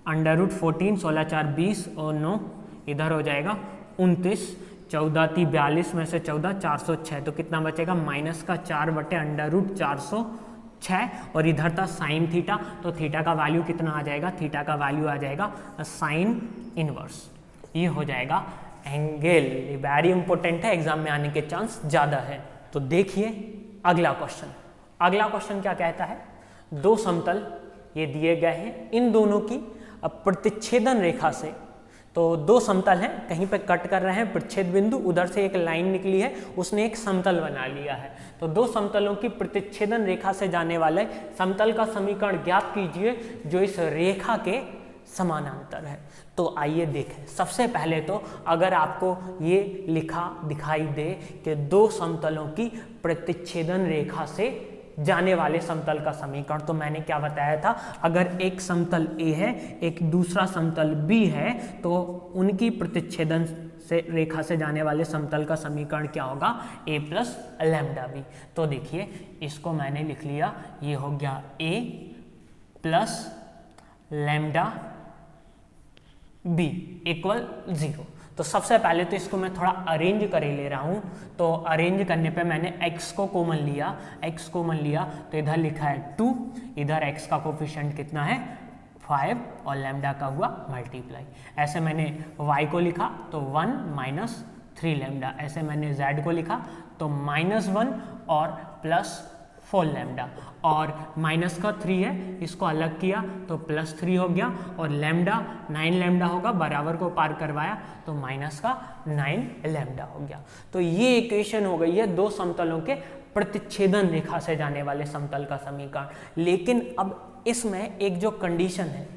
अंडर रूट 14, 16 4 20 और 9, इधर हो जाएगा 29, 14 3 42 में से 14 406, तो कितना बचेगा माइनस का 4 बटे अंडर रूट 406, और इधर था साइन थीटा, तो थीटा का वैल्यू कितना आ जाएगा, थीटा का वैल्यू आ जाएगा साइन इनवर्स, ये हो जाएगा एंगल। वेरी इंपॉर्टेंट है, एग्जाम में आने के चांस ज़्यादा है। तो देखिए अगला क्वेश्चन, अगला क्वेश्चन क्या कहता है, दो समतल ये दिए गए हैं, इन दोनों की प्रतिच्छेदन रेखा से, तो दो समतल हैं, कहीं पे कट कर रहे हैं प्रतिच्छेद बिंदु, उधर से एक लाइन निकली है, उसने एक समतल बना लिया है। तो दो समतलों की प्रतिच्छेदन रेखा से जाने वाले समतल का समीकरण ज्ञात कीजिए जो इस रेखा के समानांतर है। तो आइए देखें, सबसे पहले तो अगर आपको ये लिखा दिखाई दे कि दो समतलों की प्रतिच्छेदन रेखा से जाने वाले समतल का समीकरण, तो मैंने क्या बताया था, अगर एक समतल A है, एक दूसरा समतल B है, तो उनकी प्रतिच्छेदन से रेखा से जाने वाले समतल का समीकरण क्या होगा, A प्लस लैम्डा B। तो देखिए इसको मैंने लिख लिया, ये हो गया A plus lambda b equal 0। तो सबसे पहले तो इसको मैं थोड़ा अरेंज कर ले रहा हूँ, तो अरेंज करने पे मैंने x को कॉमन लिया, x कॉमन लिया तो इधर लिखा है 2, इधर x का कोफिशिएंट कितना है 5 और लैम्डा का हुआ मल्टीप्लाई। ऐसे मैंने y को लिखा तो 1 माइनस 3 लैम्डा, ऐसे मैंने z को लिखा तो -1 और प्लस 4 लैम्डा, और माइनस का 3 है, इसको अलग किया तो +3 हो गया, और लैम्डा 9 लैम्डा होगा, बराबर को पार करवाया तो माइनस का 9 लैम्डा हो गया। तो ये इक्वेशन हो गई है दो समतलों के प्रतिच्छेदन रेखा से जाने वाले समतल का समीकरण। लेकिन अब इसमें एक जो कंडीशन है,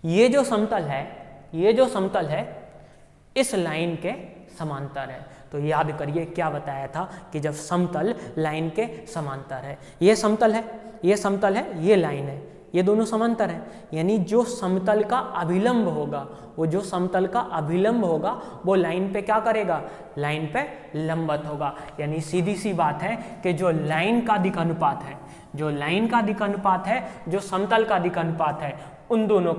ये जो समतल है, ये जो समतल है इस लाइन के समांतर है। तो याद करिए क्या बताया था कि जब समतल लाइन के समांतर है, ये समतल है, ये समतल है, ये लाइन है, ये दोनों समांतर है, यानी जो समतल का अभिलंब होगा, वो जो समतल का अभिलंब होगा वो लाइन पे क्या करेगा, लाइन पे लंबवत होगा। यानी सीधी सी बात है कि जो लाइन का दिक् अनुपात है, जो लाइन का दिक् अनुपात है, जो समतल का दिक् अनुपात है, उन दोनों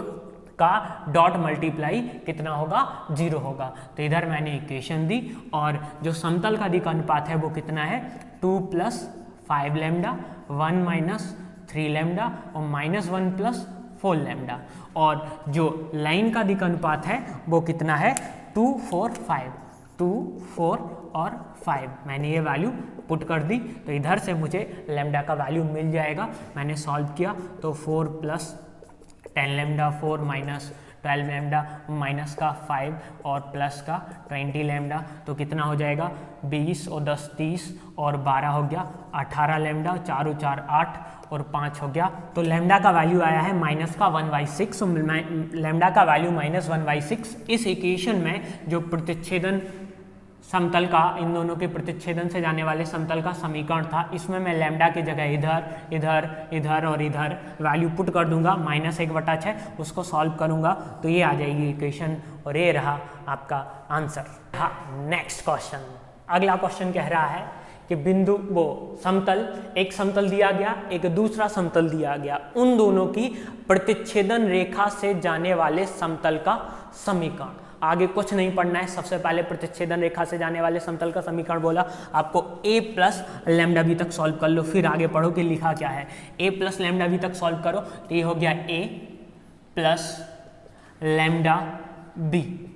का डॉट मल्टीप्लाई कितना होगा, 0 होगा। तो इधर मैंने इक्वेशन दी, और जो समतल का दिक् अनुपात है वो कितना है 2 + 5 लैम्डा, 1 - 3 लैम्डा और -1 + 4 लैम्डा, और जो लाइन का दिक् अनुपात है वो कितना है 2 4 5, 2 4 और 5। मैंने ये वैल्यू पुट कर दी, तो इधर से मुझे लैम्डा का वैल्यू मिल जाएगा। मैंने सॉल्व किया तो 4 + 10 लैम्डा, 4 - 12 लैम्डा, माइनस का 5 और प्लस का 20 लैम्डा, तो कितना हो जाएगा 20 और 10 30 और 12 हो गया 18 लैम्डा, 4 और 4 8 और 5 हो गया। तो लैम्डा का वैल्यू आया है माइनस का 1/6। लैम्डा का वैल्यू माइनस 1/6। इस इक्वेशन में जो प्रतिच्छेदन समतल का, इन दोनों के प्रतिच्छेदन से जाने वाले समतल का समीकरण था, इसमें मैं लैम्डा की जगह इधर इधर इधर और इधर वैल्यू पुट कर दूंगा, -1/6 उसको सॉल्व करूंगा तो ये आ जाएगी इक्वेशन और ये रहा आपका आंसर। हाँ, नेक्स्ट क्वेश्चन। अगला क्वेश्चन कह रहा है कि बिंदु वो समतल, एक समतल दिया गया, एक दूसरा समतल दिया गया, उन दोनों की प्रतिच्छेदन रेखा से जाने वाले समतल का समीकरण। आगे कुछ नहीं पढ़ना है, सबसे पहले प्रतिच्छेदन रेखा से जाने वाले समतल का समीकरण बोला, आपको a प्लस लैम्डा बी तक सॉल्व कर लो, फिर आगे पढ़ो कि लिखा क्या है। a प्लस लैम्डा बी तक सॉल्व करो तो ये हो गया a plus lambda B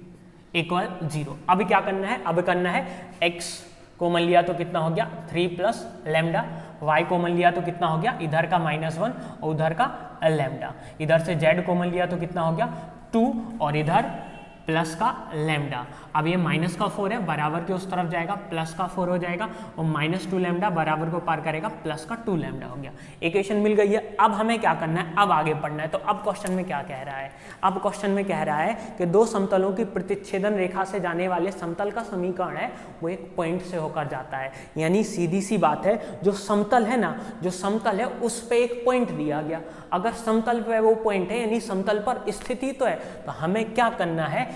equal 0। अब क्या करना है, अब करना है x को मान लिया तो कितना हो गया 3 प्लस लैम्डा, y को मान लिया तो कितना हो गया इधर का -1 और उधर का लैम्डा, इधर से z को मान लिया तो कितना हो गया 2 और इधर प्लस का लैम्डा। अब ये माइनस का 4 है, बराबर के उस तरफ जाएगा, प्लस का 4 हो जाएगा और -2 लैम्डा बराबर को पार करेगा, प्लस का 2 लैम्डा हो गया। इक्वेशन मिल गई है। अब हमें क्या करना है, अब आगे पढ़ना है। तो अब क्वेश्चन में क्या कह रहा है, अब क्वेश्चन में कह रहा है कि दो समतलों की प्रतिच्छेदन रेखा से जाने वाले समतल का समीकरण है वो एक पॉइंट से होकर जाता है। यानी सीधी सी बात है, जो समतल है ना, जो समतल है उस पर एक पॉइंट दिया गया, अगर समतल पे वो पॉइंट है यानी समतल पर स्थिति तो है, तो हमें क्या करना है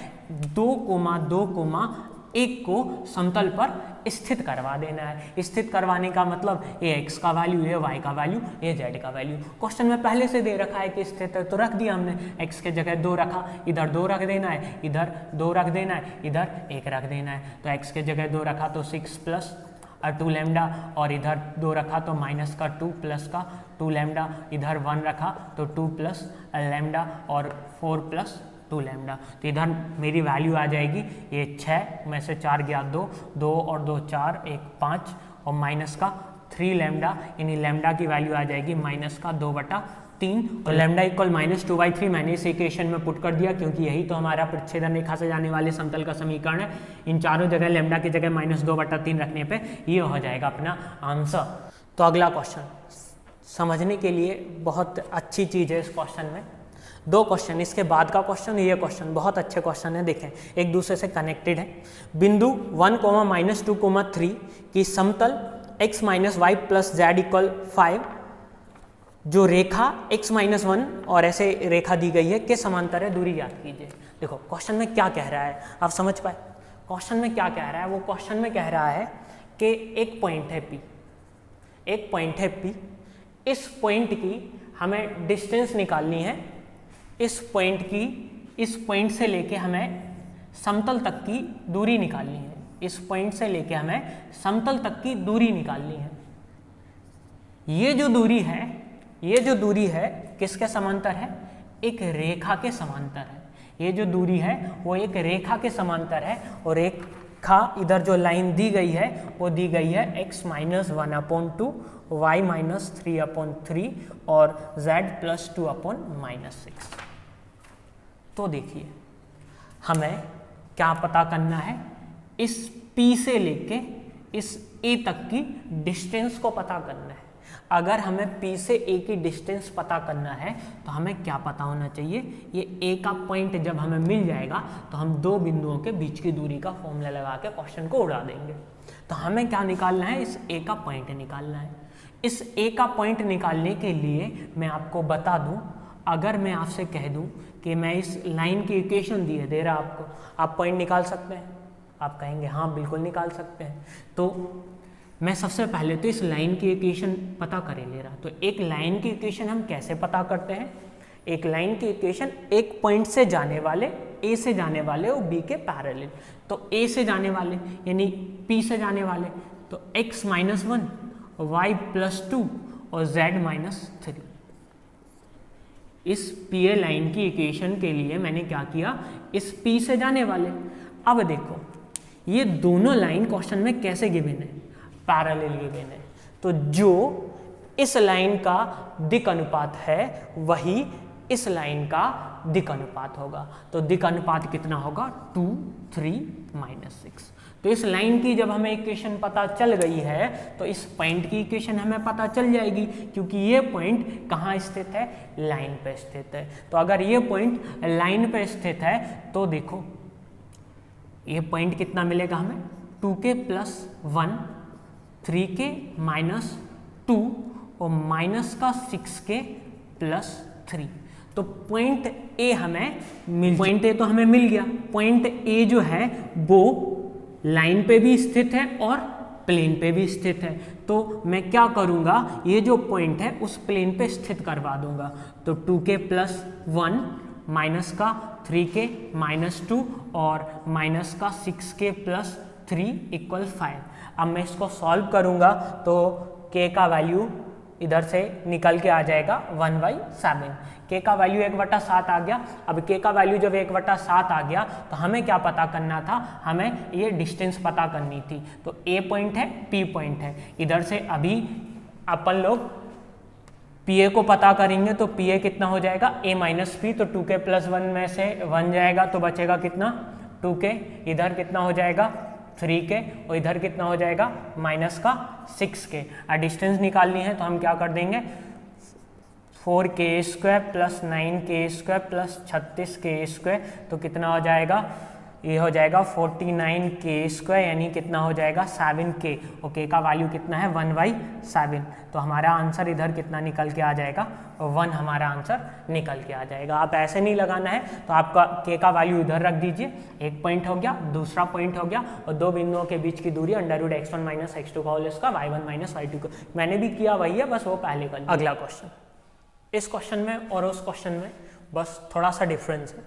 2,2,1 को समतल पर स्थित करवा देना है। स्थित करवाने का मतलब ये x का वैल्यू, ये y का वैल्यू, ये z का वैल्यू क्वेश्चन में पहले से दे रखा है कि स्थित है तो रख दिया हमने, x के जगह 2 रखा, इधर 2 रख देना है, इधर 2 रख देना है, इधर 1 रख देना है। तो x के जगह 2 रखा तो 6 प्लस 2 लैम्डा और इधर 2 रखा तो माइनस का 2 प्लस का 2 लैम्डा, इधर 1 रखा तो 2 प्लस लैम्डा और 4 प्लस 2 लैम्डा। तो इधर मेरी वैल्यू आ जाएगी ये 6 में से 4 गया 2, 2 और 2 4, 1 5 और माइनस का 3 लैम्डा, यानी लैम्डा की वैल्यू आ जाएगी माइनस का 2/3 और लैम्डा इक्वल -2/3 मैंने इस इक्वेशन में पुट कर दिया क्योंकि यही तो हमारा प्रतिच्छेदन रेखा से जाने वाले समतल का समीकरण है। इन चारों जगह लैम्डा की जगह -2/3 रखने पे ये हो जाएगा अपना आंसर। तो अगला क्वेश्चन समझने के लिए बहुत अच्छी चीज़ है इस क्वेश्चन में। 2 क्वेश्चन, इसके बाद का क्वेश्चन, ये क्वेश्चन बहुत अच्छे क्वेश्चन है, देखें एक दूसरे से कनेक्टेड है। बिंदु 1, -2, 3 की समतल x - y + z = 5 जो रेखा x - 1 और ऐसे रेखा दी गई है के समांतर है, दूरी ज्ञात कीजिए। देखो क्वेश्चन में क्या कह रहा है, आप समझ पाए क्वेश्चन में क्या कह रहा है। वो क्वेश्चन में कह रहा है कि एक पॉइंट है P, एक पॉइंट है P, इस पॉइंट की हमें डिस्टेंस निकालनी है, इस पॉइंट से लेके हमें समतल तक की दूरी निकालनी है, इस पॉइंट से लेके हमें समतल तक की दूरी निकालनी है। ये जो दूरी है किसके समांतर है, एक रेखा के समांतर है। ये जो दूरी है वो एक रेखा के समांतर है और रेखा इधर जो लाइन दी गई है वो दी गई है x - 1/2, y - 3/3 और z + 2/-6। तो देखिए हमें क्या पता करना है, इस P से लेके इस A तक की डिस्टेंस को पता करना है। अगर हमें P से A की डिस्टेंस पता करना है तो हमें क्या पता होना चाहिए, ये A का पॉइंट जब हमें मिल जाएगा तो हम 2 बिंदुओं के बीच की दूरी का फॉर्मूला लगा के क्वेश्चन को उड़ा देंगे। तो हमें क्या निकालना है, इस A का पॉइंट निकालना है। इस A का पॉइंट निकालने के लिए मैं आपको बता दूं, अगर मैं आपसे कह दूं कि मैं इस लाइन की इक्वेशन दे रहा आपको, आप पॉइंट निकाल सकते हैं, आप कहेंगे हाँ बिल्कुल निकाल सकते हैं। तो मैं सबसे पहले तो इस लाइन की इक्वेशन पता करे ले रहा। तो एक लाइन की इक्वेशन हम कैसे पता करते हैं, एक लाइन की इक्वेशन एक पॉइंट से जाने वाले, ए से जाने वाले और बी के पैरेलल। तो ए से जाने वाले यानी पी से जाने वाले तो x - 1 y + 2 और z - 3। इस PA लाइन की इक्वेशन के लिए मैंने क्या किया, इस P से जाने वाले। अब देखो ये दोनों लाइन क्वेश्चन में कैसे गिवन है, पैरेलल गिवन है। तो जो इस लाइन का दिक् अनुपात है वही इस लाइन का दिक् अनुपात होगा। तो दिक् अनुपात कितना होगा 2, 3, -6। तो इस लाइन की जब हमें इक्वेशन पता चल गई है तो इस पॉइंट की इक्वेशन हमें पता चल जाएगी, क्योंकि ये पॉइंट कहाँ स्थित है, लाइन पे स्थित है। तो अगर ये पॉइंट लाइन पे स्थित है तो देखो ये पॉइंट कितना मिलेगा हमें, 2k + 1, 3k - 2 और माइनस का 6k + 3। तो पॉइंट ए पॉइंट ए तो हमें मिल गया। पॉइंट ए जो है वो लाइन पे भी स्थित है और प्लेन पे भी स्थित है। तो मैं क्या करूँगा, ये जो पॉइंट है उस प्लेन पे स्थित करवा दूंगा। तो 2k + 1 माइनस का 3k - 2 और माइनस का 6k + 3 = 5। अब मैं इसको सॉल्व करूँगा तो k का वैल्यू इधर से निकल के आ जाएगा 1/7। k का वैल्यू 1/7 आ गया। अब k का वैल्यू जब 1/7 आ गया तो हमें क्या पता करना था, हमें ये डिस्टेंस पता करनी थी। तो a पॉइंट है, p पॉइंट है, इधर से अभी अपन लोग pa को पता करेंगे। तो pa कितना हो जाएगा, a - p। तो 2k + 1 में से 1 जाएगा तो बचेगा कितना, 2k। इधर कितना हो जाएगा, 3k और इधर कितना हो जाएगा, माइनस का 6k। डिस्टेंस निकालनी है तो हम क्या कर देंगे, 4k² + 9k² + 36k²। तो कितना हो जाएगा, ये हो जाएगा 49k², यानी कितना हो जाएगा 7k। और k का वैल्यू कितना है, 1/7। तो हमारा आंसर इधर कितना निकल के आ जाएगा, 1 हमारा आंसर निकल के आ जाएगा। आप ऐसे नहीं लगाना है तो आपका k का वैल्यू इधर रख दीजिए। एक पॉइंट हो गया, दूसरा पॉइंट हो गया, और दो बिंदुओं के बीच की दूरी √(x1 - x2) y1 - y2 को मैंने भी किया वही है, बस वो पहले कर लिया। अगला क्वेश्चन, इस क्वेश्चन में और उस क्वेश्चन में बस थोड़ा सा डिफरेंस है।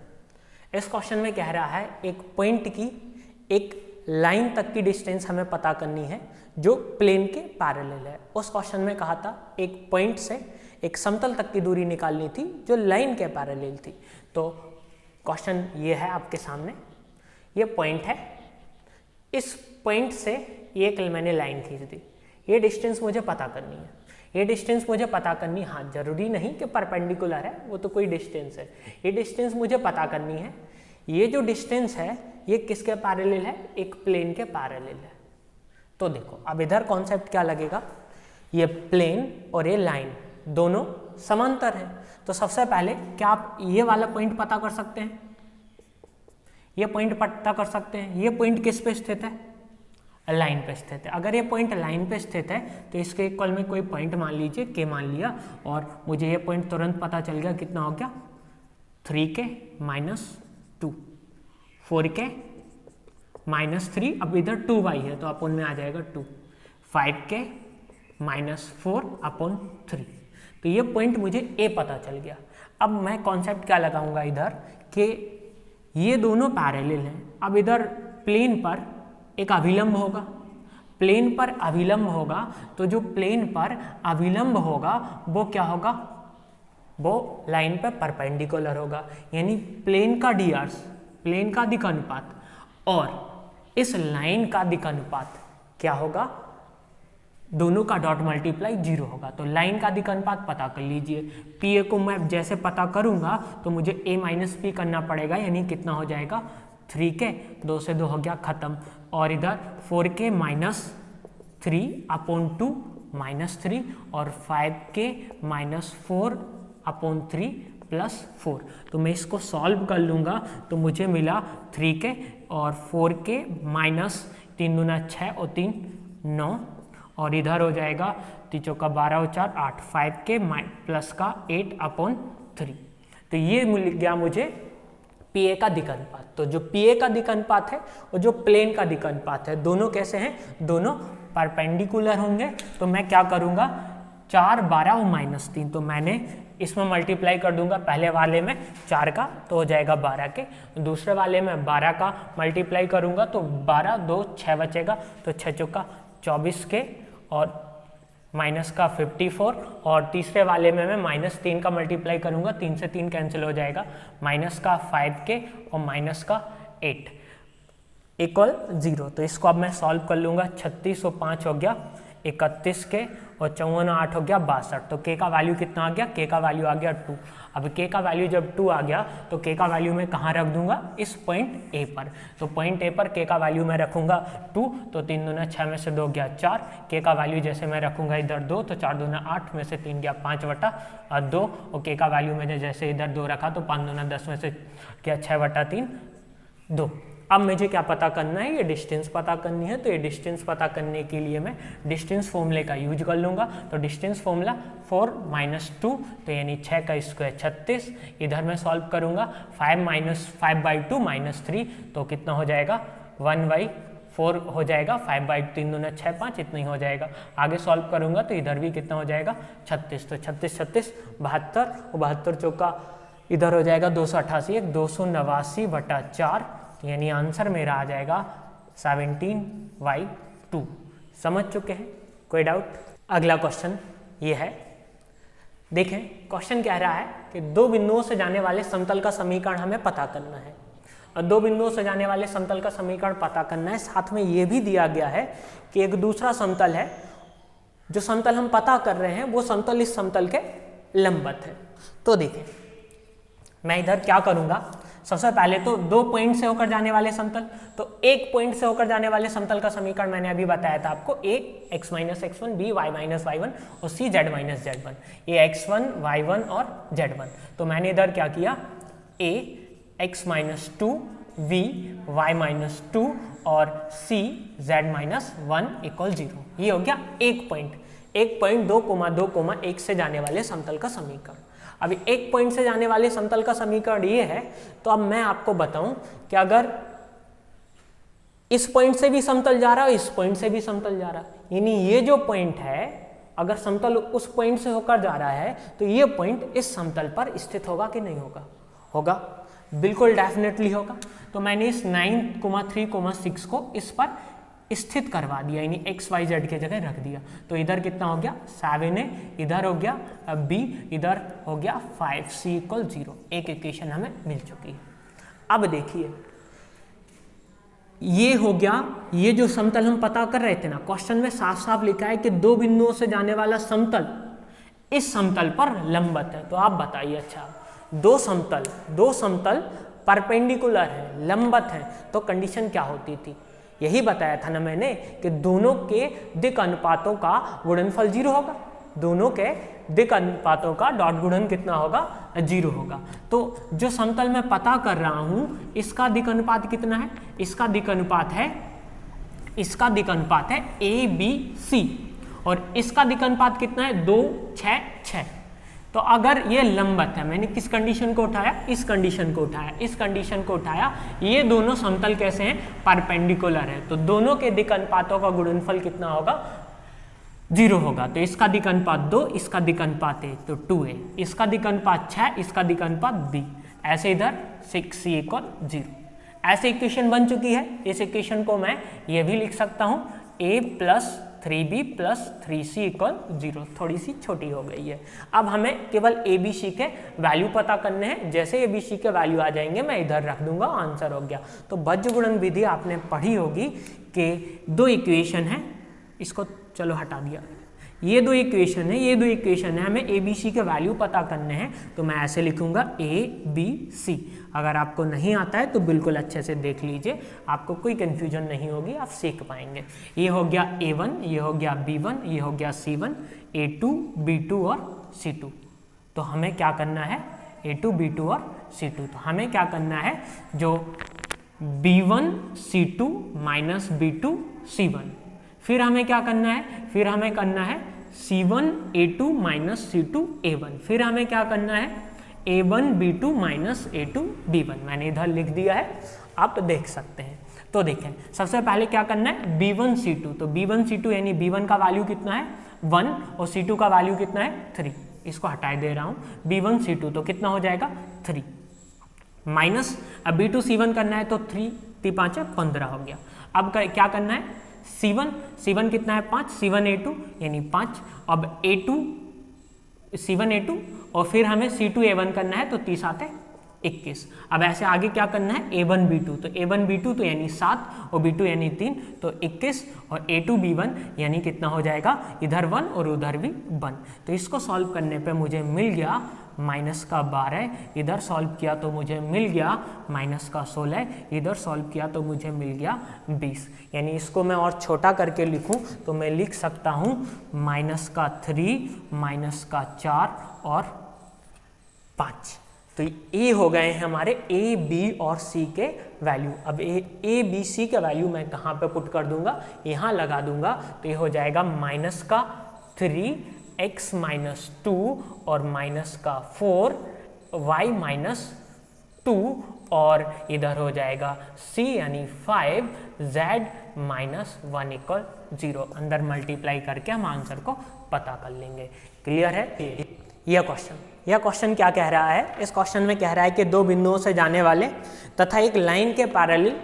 इस क्वेश्चन में कह रहा है एक पॉइंट की एक लाइन तक की डिस्टेंस हमें पता करनी है जो प्लेन के पैरेलल है। उस क्वेश्चन में कहा था एक पॉइंट से एक समतल तक की दूरी निकालनी थी जो लाइन के पैरेलल थी। तो क्वेश्चन ये है आपके सामने, ये पॉइंट है, इस पॉइंट से एक मैंने लाइन खींच दी, ये डिस्टेंस मुझे पता करनी है। ये डिस्टेंस मुझे पता करनी, हाँ जरूरी नहीं कि परपेंडिकुलर है, वो तो कोई डिस्टेंस है, ये डिस्टेंस मुझे पता करनी है। ये जो डिस्टेंस है ये किसके पैरेलल है, एक प्लेन के पैरेलल है। तो देखो अब इधर कॉन्सेप्ट क्या लगेगा, ये प्लेन और ये लाइन दोनों समांतर है। तो सबसे पहले क्या आप ये वाला पॉइंट पता कर सकते हैं, ये पॉइंट पता कर सकते हैं। ये पॉइंट किस पे स्थित है, लाइन पे स्थित है। अगर ये पॉइंट लाइन पे स्थित है तो इसके इक्वल में कोई पॉइंट मान लीजिए k मान लिया, और मुझे ये पॉइंट तुरंत पता चल गया, कितना हो गया, 3k - 2, 4k - 3, अब इधर 2y है तो अपन में आ जाएगा 2, 5k - 4/3। तो ये पॉइंट मुझे a पता चल गया। अब मैं कॉन्सेप्ट क्या लगाऊंगा इधर कि ये दोनों पैरेलल हैं। अब इधर प्लेन पर एक अभिलंब होगा, प्लेन पर अभिलंब होगा, तो जो प्लेन पर अभिलंब होगा वो क्या होगा, वो लाइन पर परपेंडिकुलर होगा। यानी प्लेन का dr, प्लेन का दिक् अनुपात और इस लाइन का दिक् अनुपात क्या होगा, दोनों का डॉट मल्टीप्लाई 0 होगा। तो लाइन का दिक् अनुपात पता कर लीजिए। pa को मैं जैसे पता करूंगा तो मुझे a - p करना पड़ेगा, यानी कितना हो जाएगा, 3k, 2 से 2 हो गया खत्म। और इधर 4k - 3/2 -3 और 5k - 4/3 + 4। तो मैं इसको सॉल्व कर लूँगा तो मुझे मिला 3k और 4k - 3 दूना 6 और 3 9, और इधर हो जाएगा 3 चौका 12 और 4 8, 5k प्लस का 8/3। तो ये मिल गया मुझे pa का दिक् अनुपात। तो जो pa का दिक् अनुपात है और जो प्लेन का दिक् अनुपात है, दोनों कैसे हैं, दोनों परपेंडिकुलर होंगे। तो मैं क्या करूँगा, 4 12 और -3, तो मैंने इसमें मल्टीप्लाई कर दूंगा। पहले वाले में 4 का तो हो जाएगा 12 के, दूसरे वाले में 12 का मल्टीप्लाई करूँगा तो 12 2 6 बचेगा, तो 6 चौका 24 के और माइनस का 54, और तीसरे वाले में मैं -3 का मल्टीप्लाई करूंगा, 3 से 3 कैंसिल हो जाएगा, माइनस का 5k और माइनस का 8 = 0। तो इसको अब मैं सॉल्व कर लूँगा, 36 और 5 हो गया 31 के और 54 8 हो गया 62। तो k का वैल्यू कितना आ गया, k का वैल्यू आ गया 2। अब k का वैल्यू जब 2 आ गया तो k का वैल्यू मैं कहाँ रख दूंगा, इस पॉइंट A पर। तो पॉइंट A पर k का वैल्यू मैं रखूंगा 2, तो 3 दूना 6 में से 2 गया 4। k का वैल्यू जैसे मैं रखूंगा इधर 2, तो 4 दूना 8 में से 3 गया 5/2, और k का वैल्यू मैंने जैसे इधर 2 रखा तो 5 दूना 10 में से गया 6/3 2। अब मुझे क्या पता करना है, ये डिस्टेंस पता करनी है। तो ये डिस्टेंस पता करने के लिए मैं डिस्टेंस फॉर्मूले का यूज कर लूँगा। तो डिस्टेंस फॉर्मूला 4 - 2, तो यानी 6 का स्क्वायर 36। इधर मैं सॉल्व करूँगा 5/2 - 3, तो कितना हो जाएगा 1/4 हो जाएगा। 5/2 3 दूना 6 5, इतना ही हो जाएगा। आगे सॉल्व करूँगा तो इधर भी कितना हो जाएगा 36। तो 36 36 72, और 72 चौका इधर हो जाएगा 288, 289/4, यानी आंसर मेरा आ जाएगा 17/2। समझ चुके हैं, कोई डाउट? अगला क्वेश्चन ये है, देखें क्वेश्चन कह रहा है कि दो बिंदुओं से जाने वाले समतल का समीकरण हमें पता करना है। और दो बिंदुओं से जाने वाले समतल का समीकरण पता करना है, साथ में ये भी दिया गया है कि एक दूसरा समतल है, जो समतल हम पता कर रहे हैं वो समतल इस समतल के लंबवत है। तो देखें मैं इधर क्या करूँगा, सबसे पहले तो 2 पॉइंट से होकर जाने वाले समतल, तो एक पॉइंट से होकर जाने वाले समतल का समीकरण मैंने अभी बताया था आपको, a x - x1, b y - y1 और c z - z1। ये x1 y1 और z1। तो मैंने इधर क्या किया, a x - 2 b y - 2 और c z - 1 = 0। ये हो गया एक पॉइंट 2,2,1 से जाने वाले समतल का समीकरण। अभी एक पॉइंट से जाने वाले समतल का समीकरण ये है, तो अब मैं आपको बताऊं कि अगर इस पॉइंट से भी समतल जा रहा है, इस पॉइंट से भी समतल जा रहा है, यानी ये जो पॉइंट है अगर समतल उस पॉइंट से होकर जा रहा है तो ये पॉइंट इस समतल पर स्थित होगा कि नहीं होगा? होगा, बिल्कुल डेफिनेटली होगा। तो मैंने इस 9,3,6 को इस पर स्थित करवा दिया, यानी x y z के जगह रख दिया। तो इधर कितना हो गया 7a, इधर हो गया b, इधर हो गया 5c = 0। एक इक्वेशन हमें मिल चुकी है। अब देखिए ये हो गया, ये जो समतल हम पता कर रहे थे ना, क्वेश्चन में साफ साफ लिखा है कि दो बिंदुओं से जाने वाला समतल इस समतल पर लंबवत है। तो आप बताइए, अच्छा दो समतल परपेंडिकुलर है, लंबवत है, तो कंडीशन क्या होती थी? यही बताया था ना मैंने कि दोनों के दिक् अनुपातों का गुणनफल 0 होगा, दोनों के दिक् अनुपातों का डॉट गुणन कितना होगा 0 होगा। तो जो समतल मैं पता कर रहा हूं इसका दिक् अनुपात कितना है? इसका दिक् अनुपात है ABC, और इसका दिक् अनुपात कितना है 2 6 6। तो अगर ये लंबवत है, मैंने किस कंडीशन को उठाया? इस कंडीशन को उठाया, ये दोनों समतल कैसे हैं? परपेंडिकुलर है। तो दोनों के दिक् अनुपातों का गुणनफल कितना होगा? 0 होगा। तो इसका दिक् अनुपात 2, इसका दिक् अनुपात 1, तो 2a, इसका दिक् अनुपात 6, इसका दिक् अनुपात b, ऐसे इधर 6c = 0। ऐसे इक्वेशन बन चुकी है। इस इक्वेशन को मैं ये भी लिख सकता हूँ a + 3b + 3c = 0। थोड़ी सी छोटी हो गई है। अब हमें केवल ABC के वैल्यू पता करने हैं। जैसे ABC के वैल्यू आ जाएंगे मैं इधर रख दूंगा, आंसर हो गया। तो बीजगुणन विधि आपने पढ़ी होगी कि दो इक्वेशन है, इसको चलो हटा दिया, ये दो इक्वेशन है, हमें ABC के वैल्यू पता करने हैं। तो मैं ऐसे लिखूंगा ABC। अगर आपको नहीं आता है तो बिल्कुल अच्छे से देख लीजिए, आपको कोई कंफ्यूजन नहीं होगी, आप सीख पाएंगे। ये हो गया A1, ये हो गया B1, ये हो गया C1, A2 B2 और C2। तो हमें क्या करना है? A2 B2 और C2। तो हमें क्या करना है? जो B1 C2 - B2 C1, फिर हमें क्या करना है? फिर हमें करना है C1 A2 - C2 A1, फिर हमें क्या करना है? A1 B2 - A2 B1। मैंने इधर लिख दिया है, आप देख सकते हैं। तो देखें सबसे पहले क्या करना है? B1 C2। तो B1 C2 यानी B1 का वैल्यू कितना है 1 और C2 का वैल्यू कितना है 3। इसको हटाए दे रहा हूँ। B1 C2 तो कितना हो जाएगा 3 माइनस, अब B2 C1 करना है तो 3 3 5 15 हो गया। अब क्या करना है? C1 कितना है 5, C1 A2 यानी 5। अब A2 C1 A2 और फिर हमें C2 A1 करना है, तो 30 आते 21। अब ऐसे आगे क्या करना है, a1 b2, तो a1 b2 तो यानी 7 और b2 यानी 3, तो 21 और a2 b1 यानी कितना हो जाएगा, इधर 1 और उधर भी 1। तो इसको सॉल्व करने पे मुझे मिल गया माइनस का 12, इधर सॉल्व किया तो मुझे मिल गया माइनस का 16, इधर सॉल्व किया तो मुझे मिल गया 20। यानी इसको मैं और छोटा करके लिखूं तो मैं लिख सकता हूं माइनस का 3, माइनस का 4 और 5। तो ये हो गए हैं हमारे ए, बी और सी के वैल्यू। अब ए बी सी के वैल्यू मैं कहाँ पे पुट कर दूंगा, यहाँ लगा दूंगा, तो ये हो जाएगा माइनस का 3 x माइनस 2 और माइनस का 4 y माइनस 2 और इधर हो जाएगा c यानी 5 z माइनस 1 इक्वल 0। अंदर मल्टीप्लाई करके हम आंसर को पता कर लेंगे। क्लियर है यह क्वेश्चन क्या कह रहा है, इस क्वेश्चन में कह रहा है कि दो बिंदुओं से जाने वाले तथा एक लाइन के पैरेलल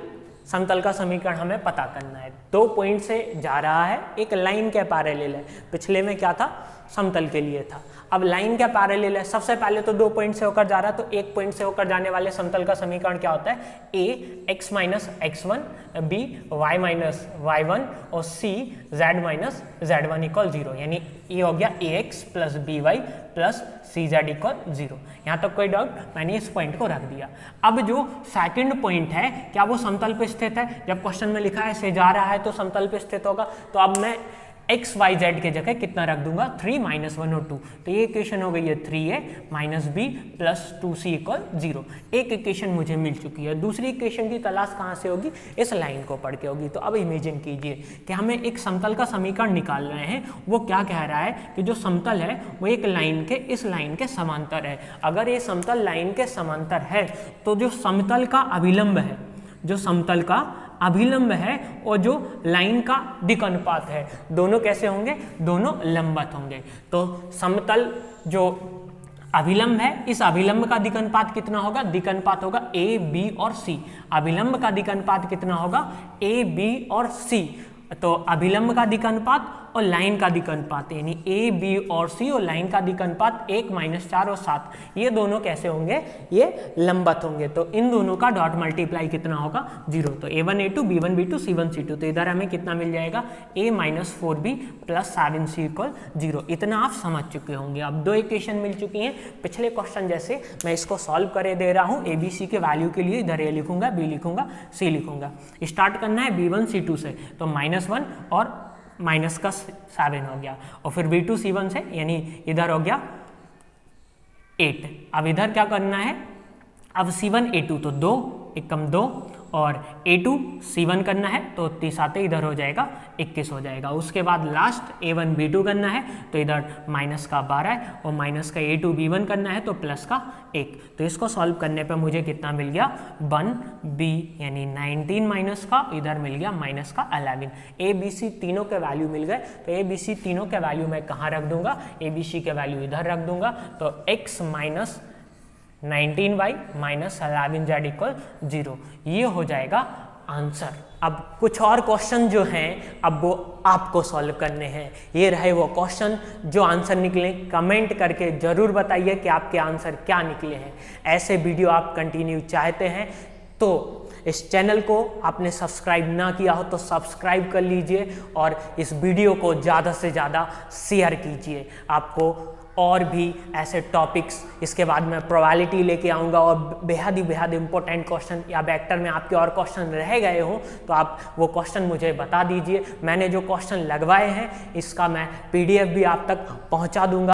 समतल का समीकरण हमें पता करना है। 2 पॉइंट से जा रहा है, एक लाइन के पैरेलल है, पिछले में क्या था, समतल के लिए था। अब लाइन के पैरेलल है, सबसे पहले तो 2 पॉइंट से होकर जा रहा है, तो एक पॉइंट से होकर जाने वाले समतल का समीकरण क्या होता है, a x minus x1, b y minus y1 और c z minus z1 equal 0। यानी ये हो गया ax plus by plus cz equal 0। यहाँ तक कोई डाउट, मैंने इस पॉइंट को रख दिया। अब जो सेकंड पॉइंट है, क्या वो समतल पे स्थित है, जब क्वेश्चन में लिखा है से जा रहा है तो समतल पे स्थित होगा, तो अब मैं एक्स वाई जेड के जगह कितना रख दूंगा, 3 माइनस 1 और 2। तो ये इक्वेशन हो गई है 3a minus B plus 2c equal 0। एक इक्वेशन मुझे मिल चुकी है। दूसरी इक्वेशन की तलाश कहाँ से होगी, इस लाइन को पढ़ के होगी। तो अब इमेजिन कीजिए कि हमें एक समतल का समीकरण निकाल रहे हैं। वो क्या कह रहा है कि जो समतल है वो एक लाइन के इस लाइन के समांतर है। अगर ये समतल लाइन के समांतर है तो जो समतल का अभिलंब है, जो समतल का अभिलंब है और जो लाइन का दिक् अनुपात है, दोनों कैसे होंगे, दोनों लंबवत होंगे। तो समतल जो अभिलंब है, इस अभिलंब का दिक् अनुपात कितना होगा, दिक् अनुपात होगा ए बी और सी। अभिलंब का दिक् अनुपात कितना होगा, ए बी और सी। तो अभिलंब का दिक् अनुपात और लाइन का दिक् अनुपात, यानी ए बी और सी और लाइन का दिक् अनुपात 1 माइनस 4 और 7, ये दोनों कैसे होंगे, ये लंबवत होंगे। तो इन दोनों का डॉट मल्टीप्लाई कितना होगा, 0। तो a1 a2 b1 b2 c1 c2। तो इधर हमें कितना मिल जाएगा, a minus 4b plus 7c equal 0। इतना आप समझ चुके होंगे। अब 2 इक्वेशन मिल चुकी हैं। पिछले क्वेश्चन जैसे मैं इसको सॉल्व करे दे रहा हूँ। ए बी सी के वैल्यू के लिए इधर a लिखूंगा, b लिखूंगा, c लिखूंगा। स्टार्ट करना है b1 c2 से, तो -1 और माइनस का 7 हो गया, और फिर b2 c1 से, यानी इधर हो गया 8। अब इधर क्या करना है, अब c1 a2 तो 2 एकम 2 और a2 c1 करना है, तो 37 इधर हो जाएगा 21 हो जाएगा। उसके बाद लास्ट a1 b2 करना है, तो इधर माइनस का 12 और माइनस का a2 b1 करना है, तो प्लस का 1। तो इसको सॉल्व करने पे मुझे कितना मिल गया, 1b यानी 19 माइनस का, इधर मिल गया माइनस का 11। ए बी सी तीनों के वैल्यू मिल गए। तो ए बी सी तीनों के वैल्यू मैं कहाँ रख दूंगा, ए बी सी के वैल्यू इधर रख दूंगा। तो x minus 19y minus 11z equal 0, ये हो जाएगा आंसर। अब कुछ और क्वेश्चन जो हैं अब वो आपको सॉल्व करने हैं। ये रहे वो क्वेश्चन, जो आंसर निकले कमेंट करके ज़रूर बताइए कि आपके आंसर क्या निकले हैं। ऐसे वीडियो आप कंटिन्यू चाहते हैं तो इस चैनल को आपने सब्सक्राइब ना किया हो तो सब्सक्राइब कर लीजिए और इस वीडियो को ज़्यादा से ज़्यादा शेयर कीजिए। आपको और भी ऐसे टॉपिक्स, इसके बाद मैं प्रोबेबिलिटी लेके आऊँगा और बेहद इंपॉर्टेंट क्वेश्चन, या वेक्टर में आपके और क्वेश्चन रह गए हों तो आप वो क्वेश्चन मुझे बता दीजिए। मैंने जो क्वेश्चन लगवाए हैं इसका मैं PDF भी आप तक पहुँचा दूँगा।